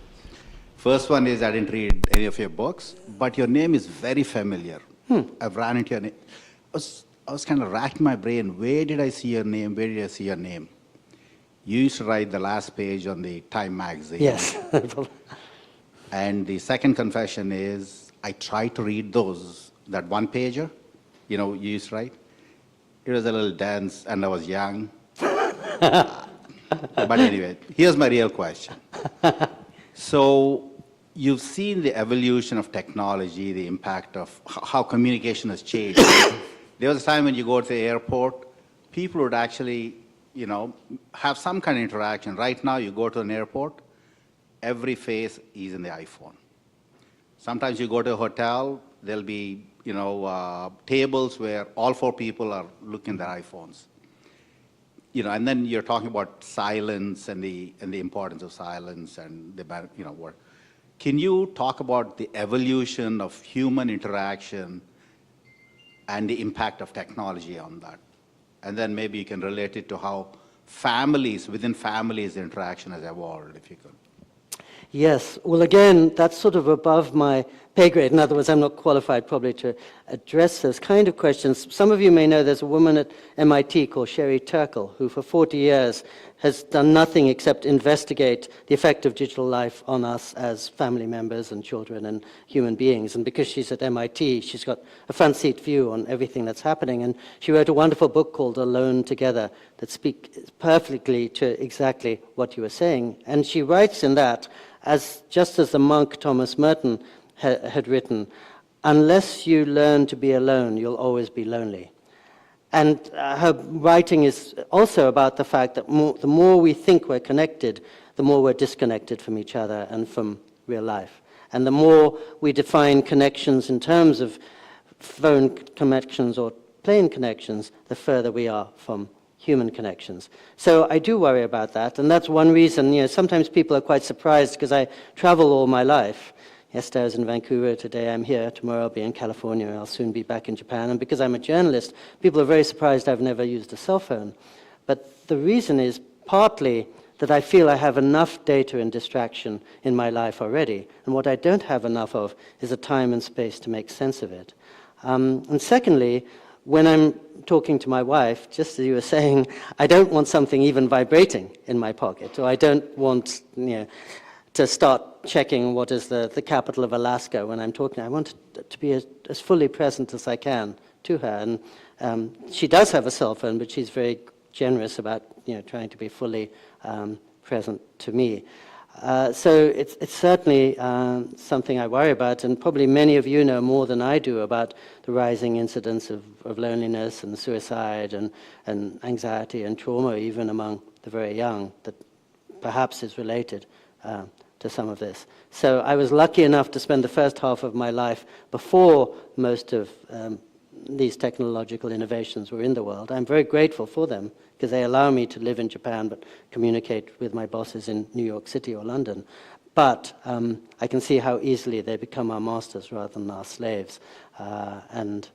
First one is I didn't read any of your books, but your name is very familiar. I've ran into your name. I was kind of racking my brain. Where did I see your name? Where did I see your name? You used to write the last page on the Time magazine. Yes. And the second confession is I tried to read that one pager, you used to write. It was a little dense, and I was young. But anyway, here's my real question. So you've seen the evolution of technology, the impact of how communication has changed. There was a time when you go to the airport, people would actually, have some kind of interaction. Right now, you go to an airport, every face is in the iPhone. Sometimes you go to a hotel, there'll be, tables where all 4 people are looking at their iPhones. And then you're talking about silence and the importance of silence and what. Can you talk about the evolution of human interaction and the impact of technology on that? And then maybe you can relate it to how within families, the interaction has evolved, if you could. Yes. Well, again, that's sort of above my pay grade. In other words, I'm not qualified probably to address those kind of questions. Some of you may know there's a woman at MIT called Sherry Turkle, who for 40 years has done nothing except investigate the effect of digital life on us as family members and children and human beings. And because she's at MIT, she's got a front seat view on everything that's happening. And she wrote a wonderful book called Alone Together that speaks perfectly to exactly what you were saying. And she writes in that, just as the monk Thomas Merton had written, unless you learn to be alone, you'll always be lonely. And her writing is also about the fact that the more we think we're connected, the more we're disconnected from each other and from real life. And the more we define connections in terms of phone connections or plane connections, the further we are from human connections. So I do worry about that, and that's one reason, sometimes people are quite surprised because I travel all my life. Yesterday I was in Vancouver, today I'm here, tomorrow I'll be in California, I'll soon be back in Japan, and because I'm a journalist, people are very surprised I've never used a cell phone. But the reason is partly that I feel I have enough data and distraction in my life already, and what I don't have enough of is a time and space to make sense of it. And secondly, when I'm talking to my wife, just as you were saying, I don't want something even vibrating in my pocket, or I don't want to start checking what is the capital of Alaska when I'm talking. I want to be as fully present as I can to her. And she does have a cell phone, but she's very generous about trying to be fully present to me. So it's certainly something I worry about, and probably many of you know more than I do about the rising incidence of loneliness and suicide and anxiety and trauma, even among the very young, that perhaps is related to some of this. So I was lucky enough to spend the first half of my life before most of these technological innovations were in the world. I'm very grateful for them because they allow me to live in Japan but communicate with my bosses in New York City or London. But I can see how easily they become our masters rather than our slaves. And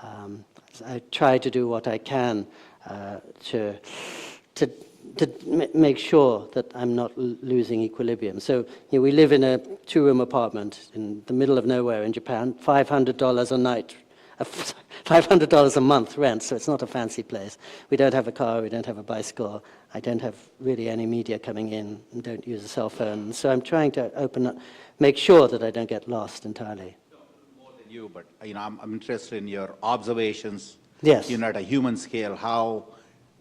I try to do what I can to make sure that I'm not losing equilibrium. So we live in a 2-room apartment in the middle of nowhere in Japan, $500 a night, $500 a month rent, so it's not a fancy place. We don't have a car, we don't have a bicycle, I don't have really any media coming in, and don't use a cell phone. So I'm trying to open up, make sure that I don't get lost entirely. More than you, but I'm interested in your observations. Yes. At a human scale, how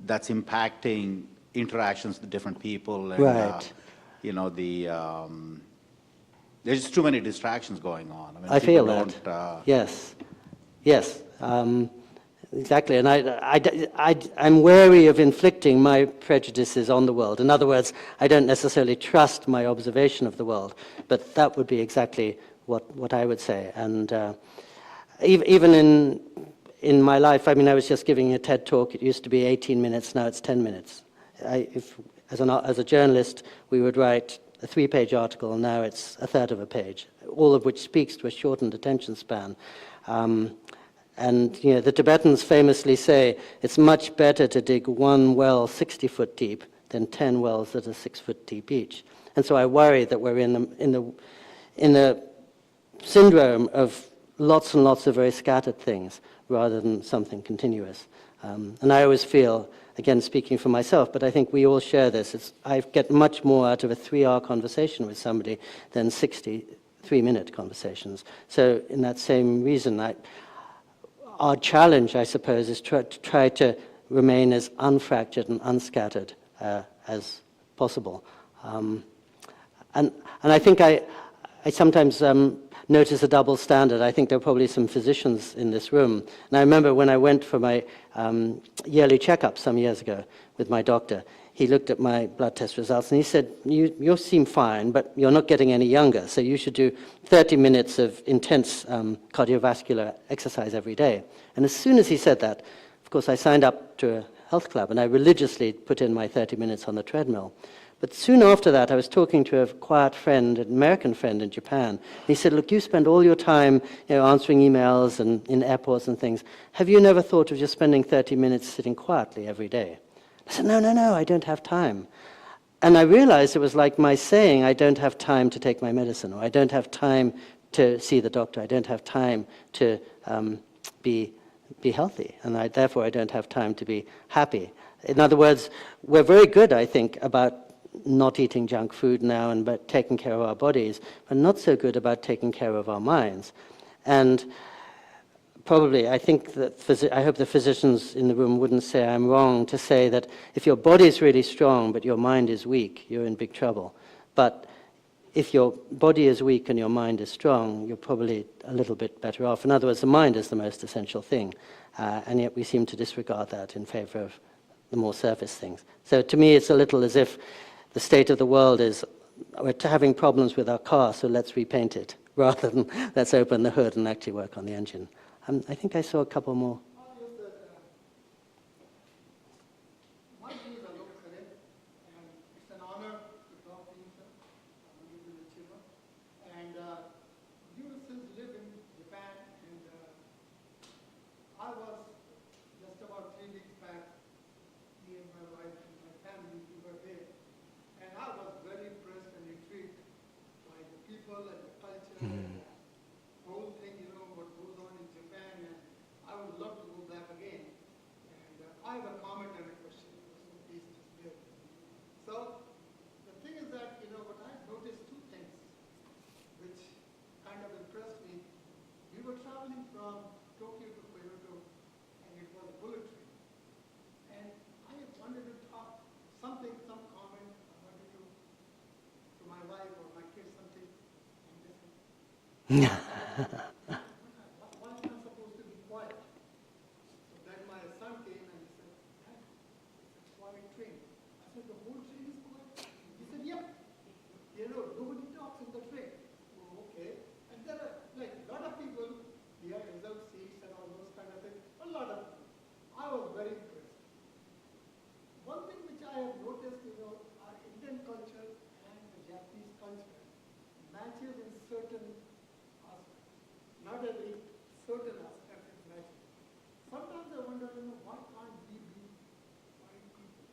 that's impacting interactions with different people, and Right. There's just too many distractions going on. I feel people that. don't, Yes. Exactly. And I'm wary of inflicting my prejudices on the world. In other words, I don't necessarily trust my observation of the world, but that would be exactly what I would say. And even in my life, I was just giving a TED talk. It used to be 18 minutes, now it's 10 minutes. As a journalist, we would write a 3-page article, now it's a third of a page, all of which speaks to a shortened attention span. And the Tibetans famously say it's much better to dig one well 60 foot deep than 10 wells that are 6 foot deep each. And so I worry that we're in the syndrome of lots and lots of very scattered things rather than something continuous. And I always feel, again speaking for myself, but I think we all share this, I get much more out of a 3-hour conversation with somebody than 60 3-minute conversations. So in that same reason, our challenge, I suppose, is to try to remain as unfractured and unscattered as possible. And I think I sometimes notice a double standard. I think there are probably some physicians in this room. And I remember when I went for my yearly checkup some years ago with my doctor, he looked at my blood test results and he said, you seem fine, but you're not getting any younger, so you should do 30 minutes of intense cardiovascular exercise every day. And as soon as he said that, of course, I signed up to a health club and I religiously put in my 30 minutes on the treadmill. But soon after that, I was talking to a quiet friend, an American friend in Japan. He said, look, you spend all your time answering emails and in airports and things. Have you never thought of just spending 30 minutes sitting quietly every day? I said, no, I don't have time. And I realized it was like my saying, I don't have time to take my medicine, or I don't have time to see the doctor, I don't have time to be healthy, and therefore I don't have time to be happy. In other words, we're very good, I think, about not eating junk food now and about taking care of our bodies, but not so good about taking care of our minds. And probably, I think that I hope the physicians in the room wouldn't say I'm wrong to say that if your body is really strong but your mind is weak, you're in big trouble. But if your body is weak and your mind is strong, you're probably a little bit better off. In other words, the mind is the most essential thing, and yet we seem to disregard that in favor of the more surface things. So to me, it's a little as if the state of the world is, we're having problems with our car, so let's repaint it, rather than let's open the hood and actually work on the engine. I think I saw a couple more. My views are not correct, and it's an honor to talk to you, sir. I'm a achiever. And you since live in Japan, and I was just about 3 weeks back, me and my wife and my family, we were there. And I was very impressed and intrigued by the people and the culture, and the whole thing, you know, what goes on in Japan, and I would love to go back again. And I have a comment and a question, so please just bear with me. So the thing is that, you know, what I noticed two things which kind of impressed me. We were traveling from Tokyo to Kyoto, and it was a bullet train. And I wanted to talk some comment I wanted to my wife or my kids something, and they said, why am I supposed to be quiet? So then my son came and he said, Dad, it's a quiet train. I said, the whole train is quiet? He said, yep. You know, nobody talks in the train. Oh, okay. And there are like a lot of people, we have reserved seats and all those kind of things. A lot of people. I was very impressed. One thing which I have noticed, you know, our Indian culture and the Japanese culture matches in certain aspects. Not every, certain aspects it matches. Sometimes I wonder, you know, why can't we be quiet people?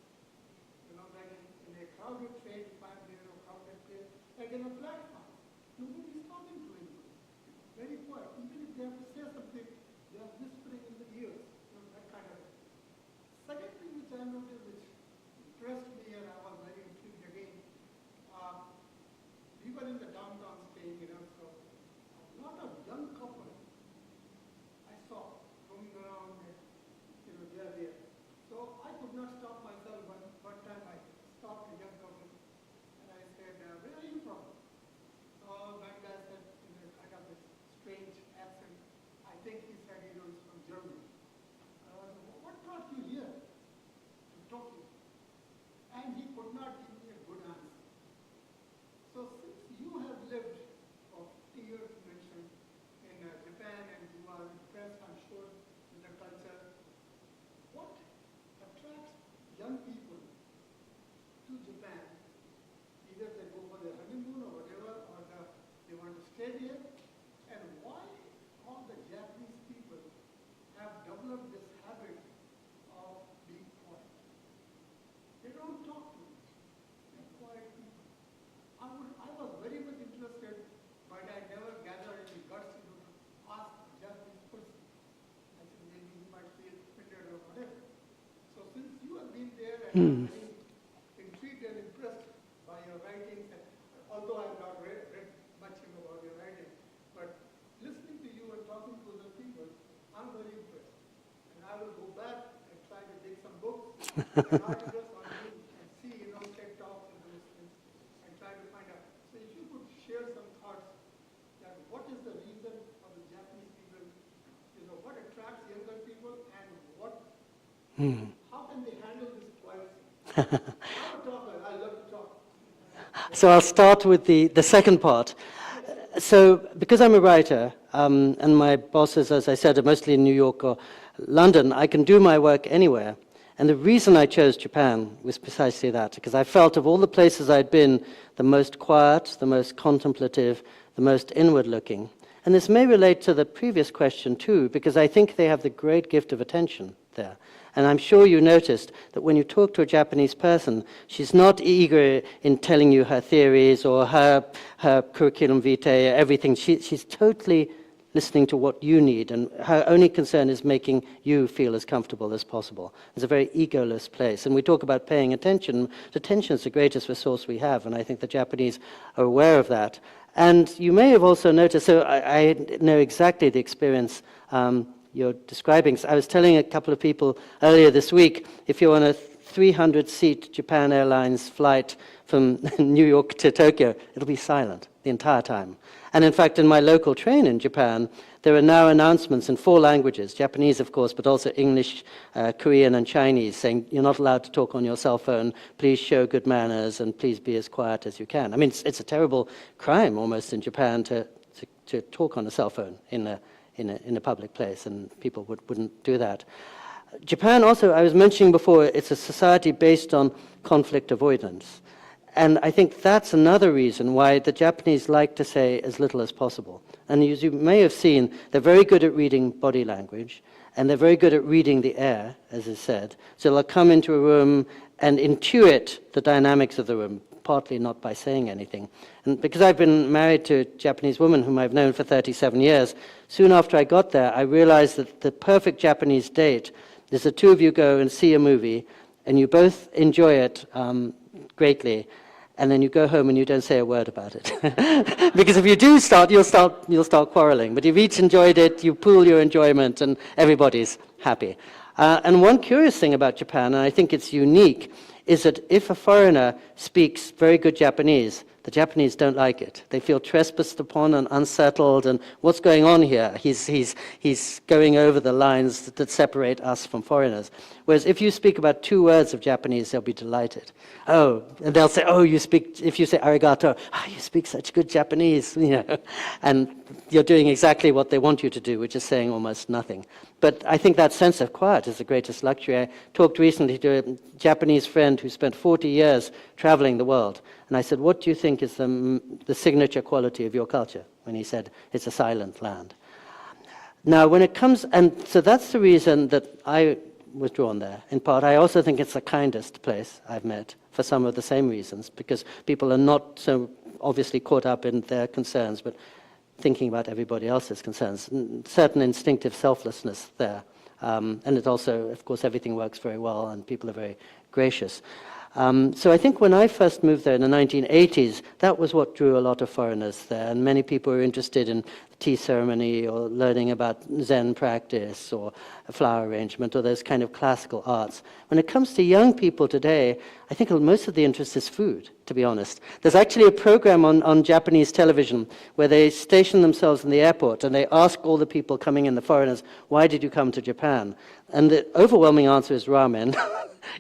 You know, like in a crowded train, if I'm there, or crowded place, like in a platform, nobody's talking to anybody. Very quiet. Even if they have to say something, they are whispering in the ears. You know, that kind of thing. Second thing which I noticed, which impressed me and I was very intrigued again, we were in the downtown staying, you know, so a lot of young couples I saw roaming around, and, you know, they are there. So I could not stop myself. One time I stopped a young couple and I said, where are you from? So that guy said, in a kind of this strange accent, I think he said he was from Germany. I said, what brought you here to Tokyo? And he could not give me a good answer. So since you have lived for 50 years, you mentioned, in Japan, and you are impressed, I'm sure, with the culture, what attracts young people to Japan? Either they go for their honeymoon or whatever, or they want to stay there. And why all the Japanese people have developed this habit of being quiet? They don't talk too much. They're quiet people. I was very much interested, but I never gathered any guts, you know, to ask a Japanese person. I said maybe he might feel offended or whatever. So since you have been there and I'm very intrigued and impressed by your writings, and although I have not read much about your writing, but listening to you and talking to other people, I'm very impressed. And I will go back and try to dig some books and articles on you and see, you know, TED Talks and those things, and try to find out. So if you could share some thoughts that what is the reason for the Japanese people, you know, what attracts younger people, and what, how can they handle this quiet thing? I'm a talker, I love to talk. So I'll start with the second part. So because I'm a writer, and my bosses, as I said, are mostly in New York or London, I can do my work anywhere. And the reason I chose Japan was precisely that, because I felt of all the places I'd been, the most quiet, the most contemplative, the most inward-looking. And this may relate to the previous question too, because I think they have the great gift of attention there. And I'm sure you noticed that when you talk to a Japanese person, she's not eager in telling you her theories or her curriculum vitae, everything. She's totally listening to what you need, and her only concern is making you feel as comfortable as possible. It's a very egoless place. And we talk about paying attention. Attention is the greatest resource we have, and I think the Japanese are aware of that. And you may have also noticed, so I know exactly the experience you're describing. So I was telling a couple of people earlier this week, if you want to 300-seat Japan Airlines flight from New York to Tokyo, it'll be silent the entire time. And in fact, in my local train in Japan, there are now announcements in 4 languages, Japanese, of course, but also English, Korean, and Chinese, saying you're not allowed to talk on your cell phone, please show good manners, and please be as quiet as you can. I mean, it's a terrible crime almost in Japan to talk on a cell phone in a public place, and people wouldn't do that. Japan also, I was mentioning before, it's a society based on conflict avoidance. And I think that's another reason why the Japanese like to say as little as possible. And as you may have seen, they're very good at reading body language, and they're very good at reading the air, as is said. So they'll come into a room and intuit the dynamics of the room, partly not by saying anything. And because I've been married to a Japanese woman whom I've known for 37 years, soon after I got there, I realized that the perfect Japanese date is the two of you go and see a movie, and you both enjoy it greatly, and then you go home and you don't say a word about it. Because if you do you'll start quarreling. But you've each enjoyed it, you pool your enjoyment, and everybody's happy. And one curious thing about Japan, and I think it's unique, is that if a foreigner speaks very good Japanese, the Japanese don't like it. They feel trespassed upon and unsettled, and what's going on here? He's going over the lines that separate us from foreigners. Whereas if you speak about 2 words of Japanese, they'll be delighted. Oh, and they'll say, oh, if you say arigato, you speak such good Japanese, and you're doing exactly what they want you to do, which is saying almost nothing. But I think that sense of quiet is the greatest luxury. I talked recently to a Japanese friend who spent 40 years traveling the world. And I said, what do you think is the signature quality of your culture? When he said, it's a silent land. Now, when it comes, and so that's the reason that I was drawn there. In part, I also think it's the kindest place I've met for some of the same reasons, because people are not so obviously caught up in their concerns, but thinking about everybody else's concerns. Certain instinctive selflessness there. And it also, of course, everything works very well and people are very gracious. So I think when I first moved there in the 1980s, that was what drew a lot of foreigners there. And many people were interested in tea ceremony or learning about Zen practice or flower arrangement or those kind of classical arts. When it comes to young people today, I think most of the interest is food, to be honest. There's actually a program on Japanese television where they station themselves in the airport and they ask all the people coming in, the foreigners, why did you come to Japan? And the overwhelming answer is ramen.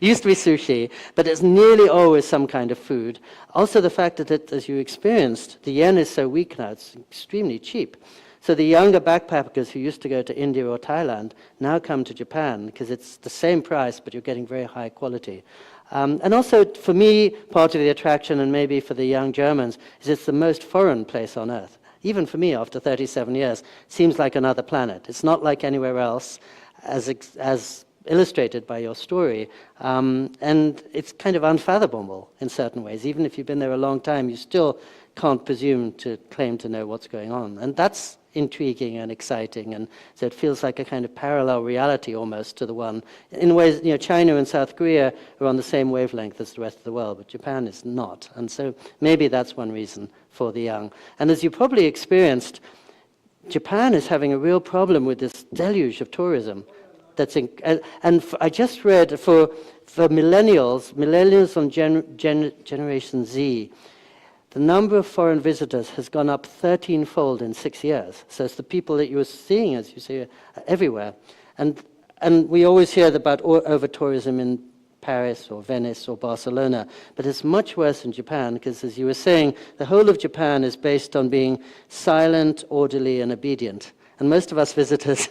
Used to be sushi, but it's nearly always some kind of food. Also the fact that, as you experienced, the yen is so weak now, it's extremely cheap. So the younger backpackers who used to go to India or Thailand now come to Japan because it's the same price, but you're getting very high quality. And also, for me, part of the attraction, and maybe for the young Germans, is it's the most foreign place on earth. Even for me, after 37 years, it seems like another planet. It's not like anywhere else, as illustrated by your story. And it's kind of unfathomable in certain ways. Even if you've been there a long time, you still can't presume to claim to know what's going on. And that's intriguing and exciting. And so it feels like a kind of parallel reality almost to the one. In ways, China and South Korea are on the same wavelength as the rest of the world, but Japan is not. And so maybe that's one reason for the young. And as you probably experienced, Japan is having a real problem with this deluge of tourism. I just read for millennials on Generation Z, the number of foreign visitors has gone up 13-fold in 6 years. So it's the people that you were seeing, as you say, everywhere. And we always hear about over-tourism in Paris or Venice or Barcelona, but it's much worse in Japan because, as you were saying, the whole of Japan is based on being silent, orderly, and obedient. And most of us visitors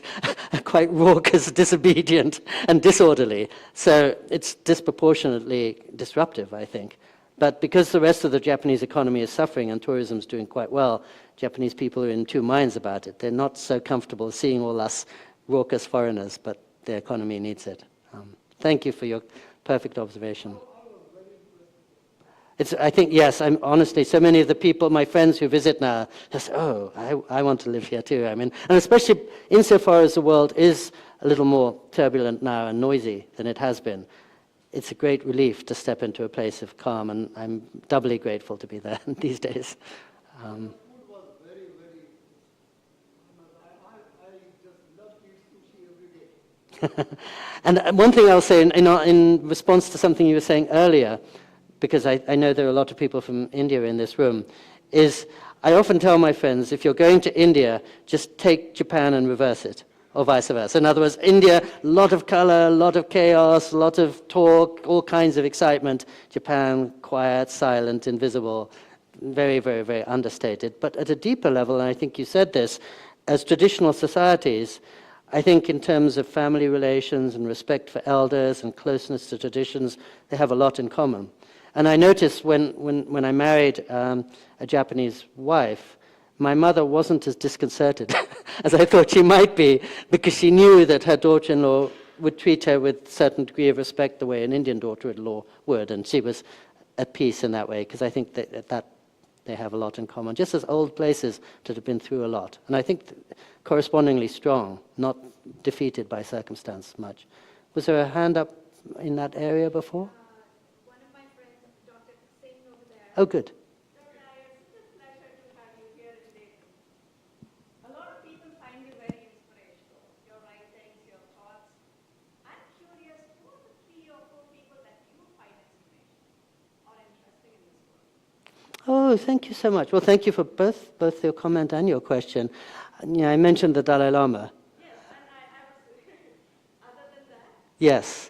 are quite raucous, disobedient, and disorderly. So it's disproportionately disruptive, I think. But because the rest of the Japanese economy is suffering and tourism is doing quite well, Japanese people are in two minds about it. They're not so comfortable seeing all us raucous foreigners, but their economy needs it. Thank you for your perfect observation. I think, yes, honestly, so many of the people, my friends who visit now, they say, I want to live here too. I mean, and especially insofar as the world is a little more turbulent now and noisy than it has been, it's a great relief to step into a place of calm, and I'm doubly grateful to be there these days. Food was very, very, I just love to eat sushi every day. And one thing I'll say in response to something you were saying earlier, because I know there are a lot of people from India in this room, is I often tell my friends, if you're going to India, just take Japan and reverse it, or vice versa. In other words, India, a lot of color, a lot of chaos, a lot of talk, all kinds of excitement. Japan, quiet, silent, invisible, very, very, very understated. But at a deeper level, and I think you said this, as traditional societies, I think in terms of family relations and respect for elders and closeness to traditions, they have a lot in common. And I noticed when I married a Japanese wife, my mother wasn't as disconcerted as I thought she might be, because she knew that her daughter-in-law would treat her with a certain degree of respect the way an Indian daughter-in-law would, and she was at peace in that way, because I think that they have a lot in common, just as old places that have been through a lot. And I think correspondingly strong, not defeated by circumstance much. Was there a hand up in that area before? One of my friends, Dr. Singh over there. Oh, good. Dr. Iyer, it's a pleasure to have you here today. A lot of people find you very inspirational, your writings, your thoughts. I'm curious, who are the 3 or 4 people that you find inspirational or interesting in this world? Oh, thank you so much. Well, thank you for both your comment and your question. Yeah, I mentioned the Dalai Lama. Yes, and I was, other than that? Yes.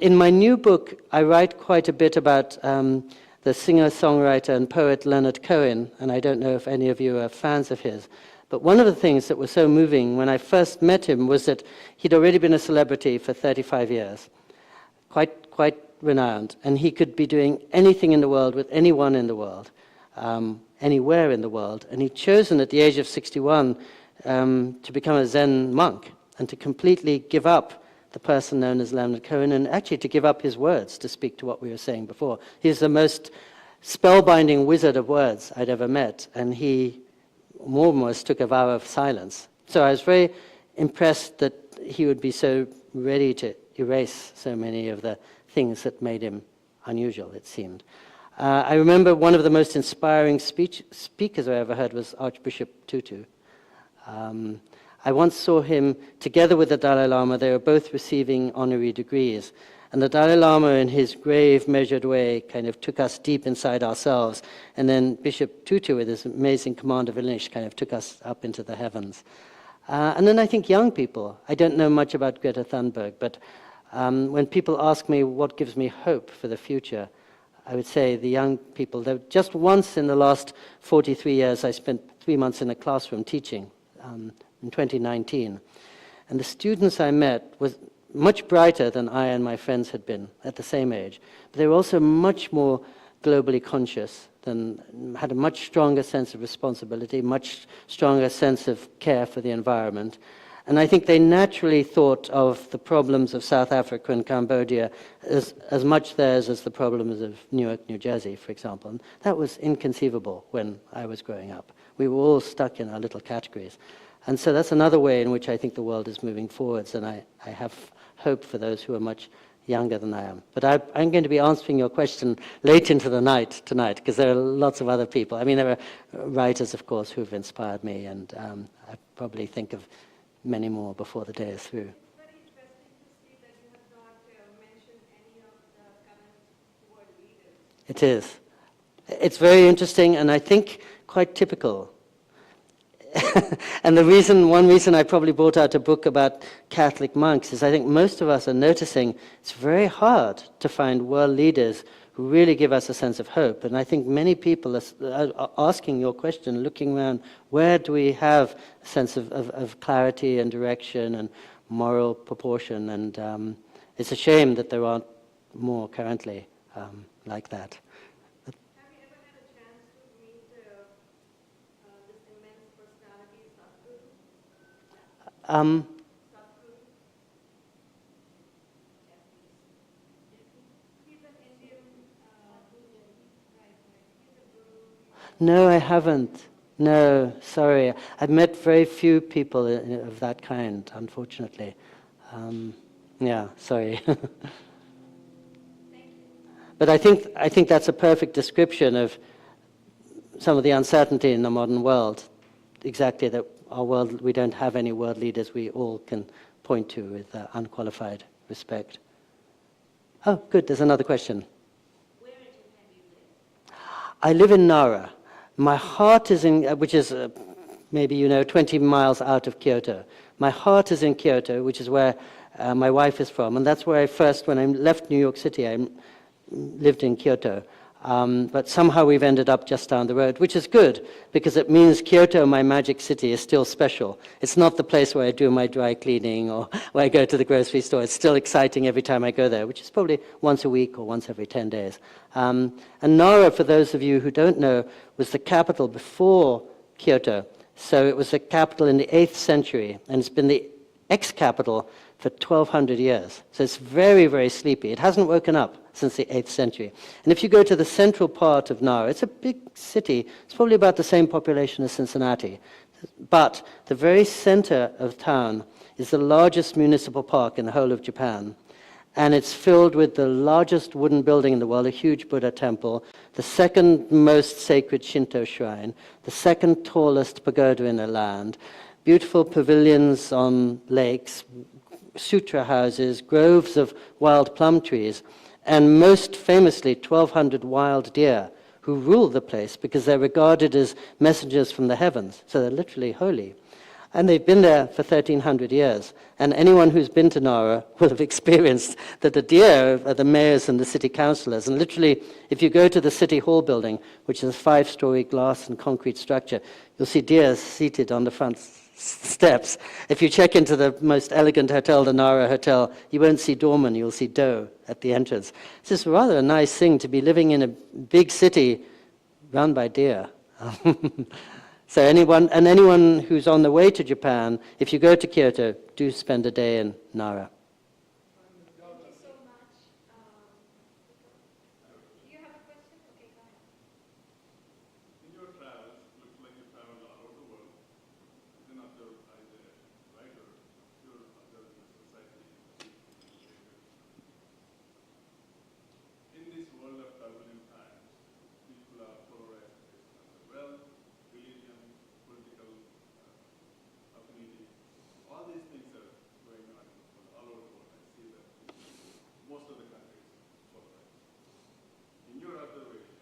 In my new book, I write quite a bit about the singer-songwriter and poet Leonard Cohen, and I don't know if any of you are fans of his. But one of the things that was so moving when I first met him was that he'd already been a celebrity for 35 years, quite renowned, and he could be doing anything in the world with anyone in the world, anywhere in the world, and he'd chosen at the age of 61 to become a Zen monk and to completely give up the person known as Leonard Cohen, and actually to give up his words, to speak to what we were saying before. He's the most spellbinding wizard of words I'd ever met, and he almost took a vow of silence. So I was very impressed that he would be so ready to erase so many of the things that made him unusual, it seemed. I remember one of the most inspiring speakers I ever heard was Archbishop Tutu. I once saw him together with the Dalai Lama. They were both receiving honorary degrees. And the Dalai Lama, in his grave, measured way, kind of took us deep inside ourselves. And then Bishop Tutu, with his amazing command of English, kind of took us up into the heavens. And then I think young people. I don't know much about Greta Thunberg, but when people ask me what gives me hope for the future, I would say the young people. Just once in the last 43 years, I spent 3 months in a classroom teaching. In 2019. And the students I met were much brighter than I and my friends had been at the same age. But they were also much more globally conscious, had a much stronger sense of responsibility, much stronger sense of care for the environment. And I think they naturally thought of the problems of South Africa and Cambodia as much theirs as the problems of Newark, New Jersey, for example. And that was inconceivable when I was growing up. We were all stuck in our little categories. And so that's another way in which I think the world is moving forwards, and I have hope for those who are much younger than I am. But I'm going to be answering your question late into the night tonight, because there are lots of other people. I mean, there are writers, of course, who have inspired me, and I probably think of many more before the day is through. It's very interesting to see that you have not mentioned any of the current world leaders. It is. It's very interesting, and I think quite typical. And one reason I probably brought out a book about Catholic monks is I think most of us are noticing it's very hard to find world leaders who really give us a sense of hope. And I think many people are asking your question, looking around, where do we have a sense of clarity and direction and moral proportion? And it's a shame that there aren't more currently like that. Have you ever had a chance to meet this immense personality, Sadhguru? He's an Indian, right, he's a guru. No, I haven't. No, sorry. I've met very few people of that kind, unfortunately. Yeah, sorry. But I think that's a perfect description of some of the uncertainty in the modern world. Exactly, that our world, we don't have any world leaders we all can point to with unqualified respect. Oh, good, there's another question. Where in Japan do you live? I live in Nara. My heart is in, which is maybe you know, 20 miles out of Kyoto. My heart is in Kyoto, which is where my wife is from, and that's where I first, when I left New York City, I lived in Kyoto. But somehow we've ended up just down the road, which is good, because it means Kyoto, my magic city, is still special. It's not the place where I do my dry cleaning or where I go to the grocery store. It's still exciting every time I go there, which is probably once a week or once every 10 days. And Nara, for those of you who don't know, was the capital before Kyoto. So it was the capital in the 8th century, and it's been the ex-capital for 1,200 years. So it's very, very sleepy. It hasn't woken up since the 8th century. And if you go to the central part of Nara, it's a big city. It's probably about the same population as Cincinnati. But the very center of town is the largest municipal park in the whole of Japan. And it's filled with the largest wooden building in the world, a huge Buddha temple, the second most sacred Shinto shrine, the second tallest pagoda in the land, beautiful pavilions on lakes, sutra houses, groves of wild plum trees, and most famously 1,200 wild deer who rule the place because they're regarded as messengers from the heavens, so they're literally holy. And they've been there for 1,300 years. And anyone who's been to Nara will have experienced that the deer are the mayors and the city councillors. And literally, if you go to the city hall building, which is a 5-story glass and concrete structure, you'll see deer seated on the front steps. If you check into the most elegant hotel, the Nara Hotel, you won't see doorman, you'll see doe at the entrance. It's just rather a nice thing to be living in a big city run by deer. So anyone who's on the way to Japan, if you go to Kyoto, do spend a day in Nara. Thank you so much. Do you have a question? Okay, go ahead. In your travels, looks like you traveled all over the world. Then observed as a writer, you're observing the society. In this world of turbulent times, people are polarized based on their wealth, religion, political affinity. All these things are going on all over the world. I see that most of the countries polarized. In your observation,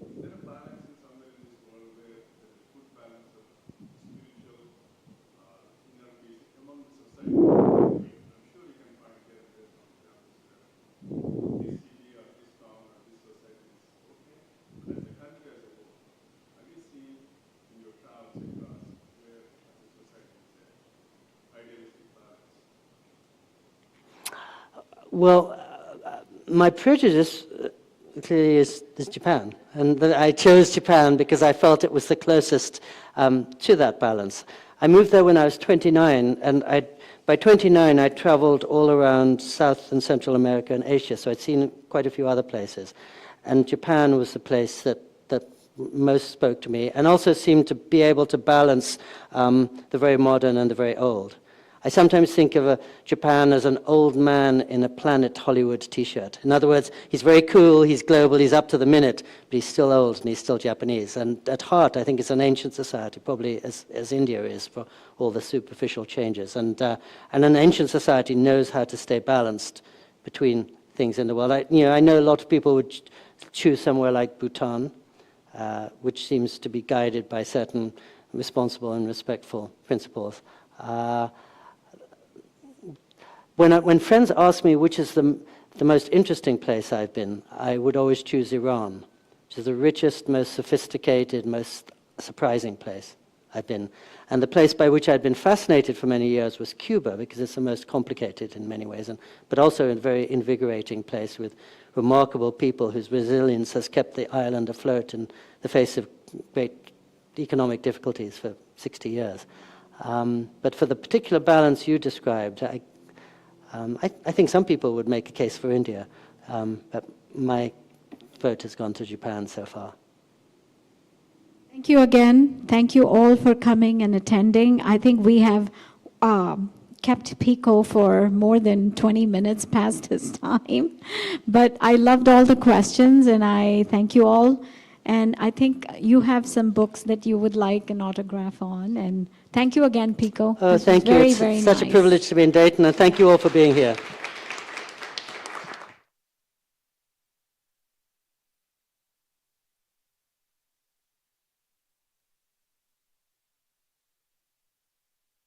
is there a balance in somewhere in this world where there's a good balance of spiritual inner peace among the society? I'm sure you can find here and there some examples where this city or this town or this society is okay, but as a country as a whole, have you seen in your travels across where as a society is an idealistic balance? Well, my prejudice clearly is Japan. And I chose Japan because I felt it was the closest to that balance. I moved there when I was 29, and by 29 I traveled all around South and Central America and Asia, so I'd seen quite a few other places. And Japan was the place that most spoke to me, and also seemed to be able to balance the very modern and the very old. I sometimes think of Japan as an old man in a Planet Hollywood t-shirt. In other words, he's very cool, he's global, he's up to the minute, but he's still old and he's still Japanese. And at heart, I think it's an ancient society, probably as India is for all the superficial changes. And an ancient society knows how to stay balanced between things in the world. I know a lot of people would choose somewhere like Bhutan, which seems to be guided by certain responsible and respectful principles. When friends ask me which is the most interesting place I've been, I would always choose Iran, which is the richest, most sophisticated, most surprising place I've been. And the place by which I'd been fascinated for many years was Cuba, because it's the most complicated in many ways, but also a very invigorating place with remarkable people whose resilience has kept the island afloat in the face of great economic difficulties for 60 years. But for the particular balance you described, I think some people would make a case for India, but my vote has gone to Japan so far. Thank you again. Thank you all for coming and attending. I think we have kept Pico for more than 20 minutes past his time. But I loved all the questions, and I thank you all. And I think you have some books that you would like an autograph on, and Thank you again, Pico. Oh, This was thank you. very, It's very such a nice. privilege to be in Dayton, and thank you all for being here.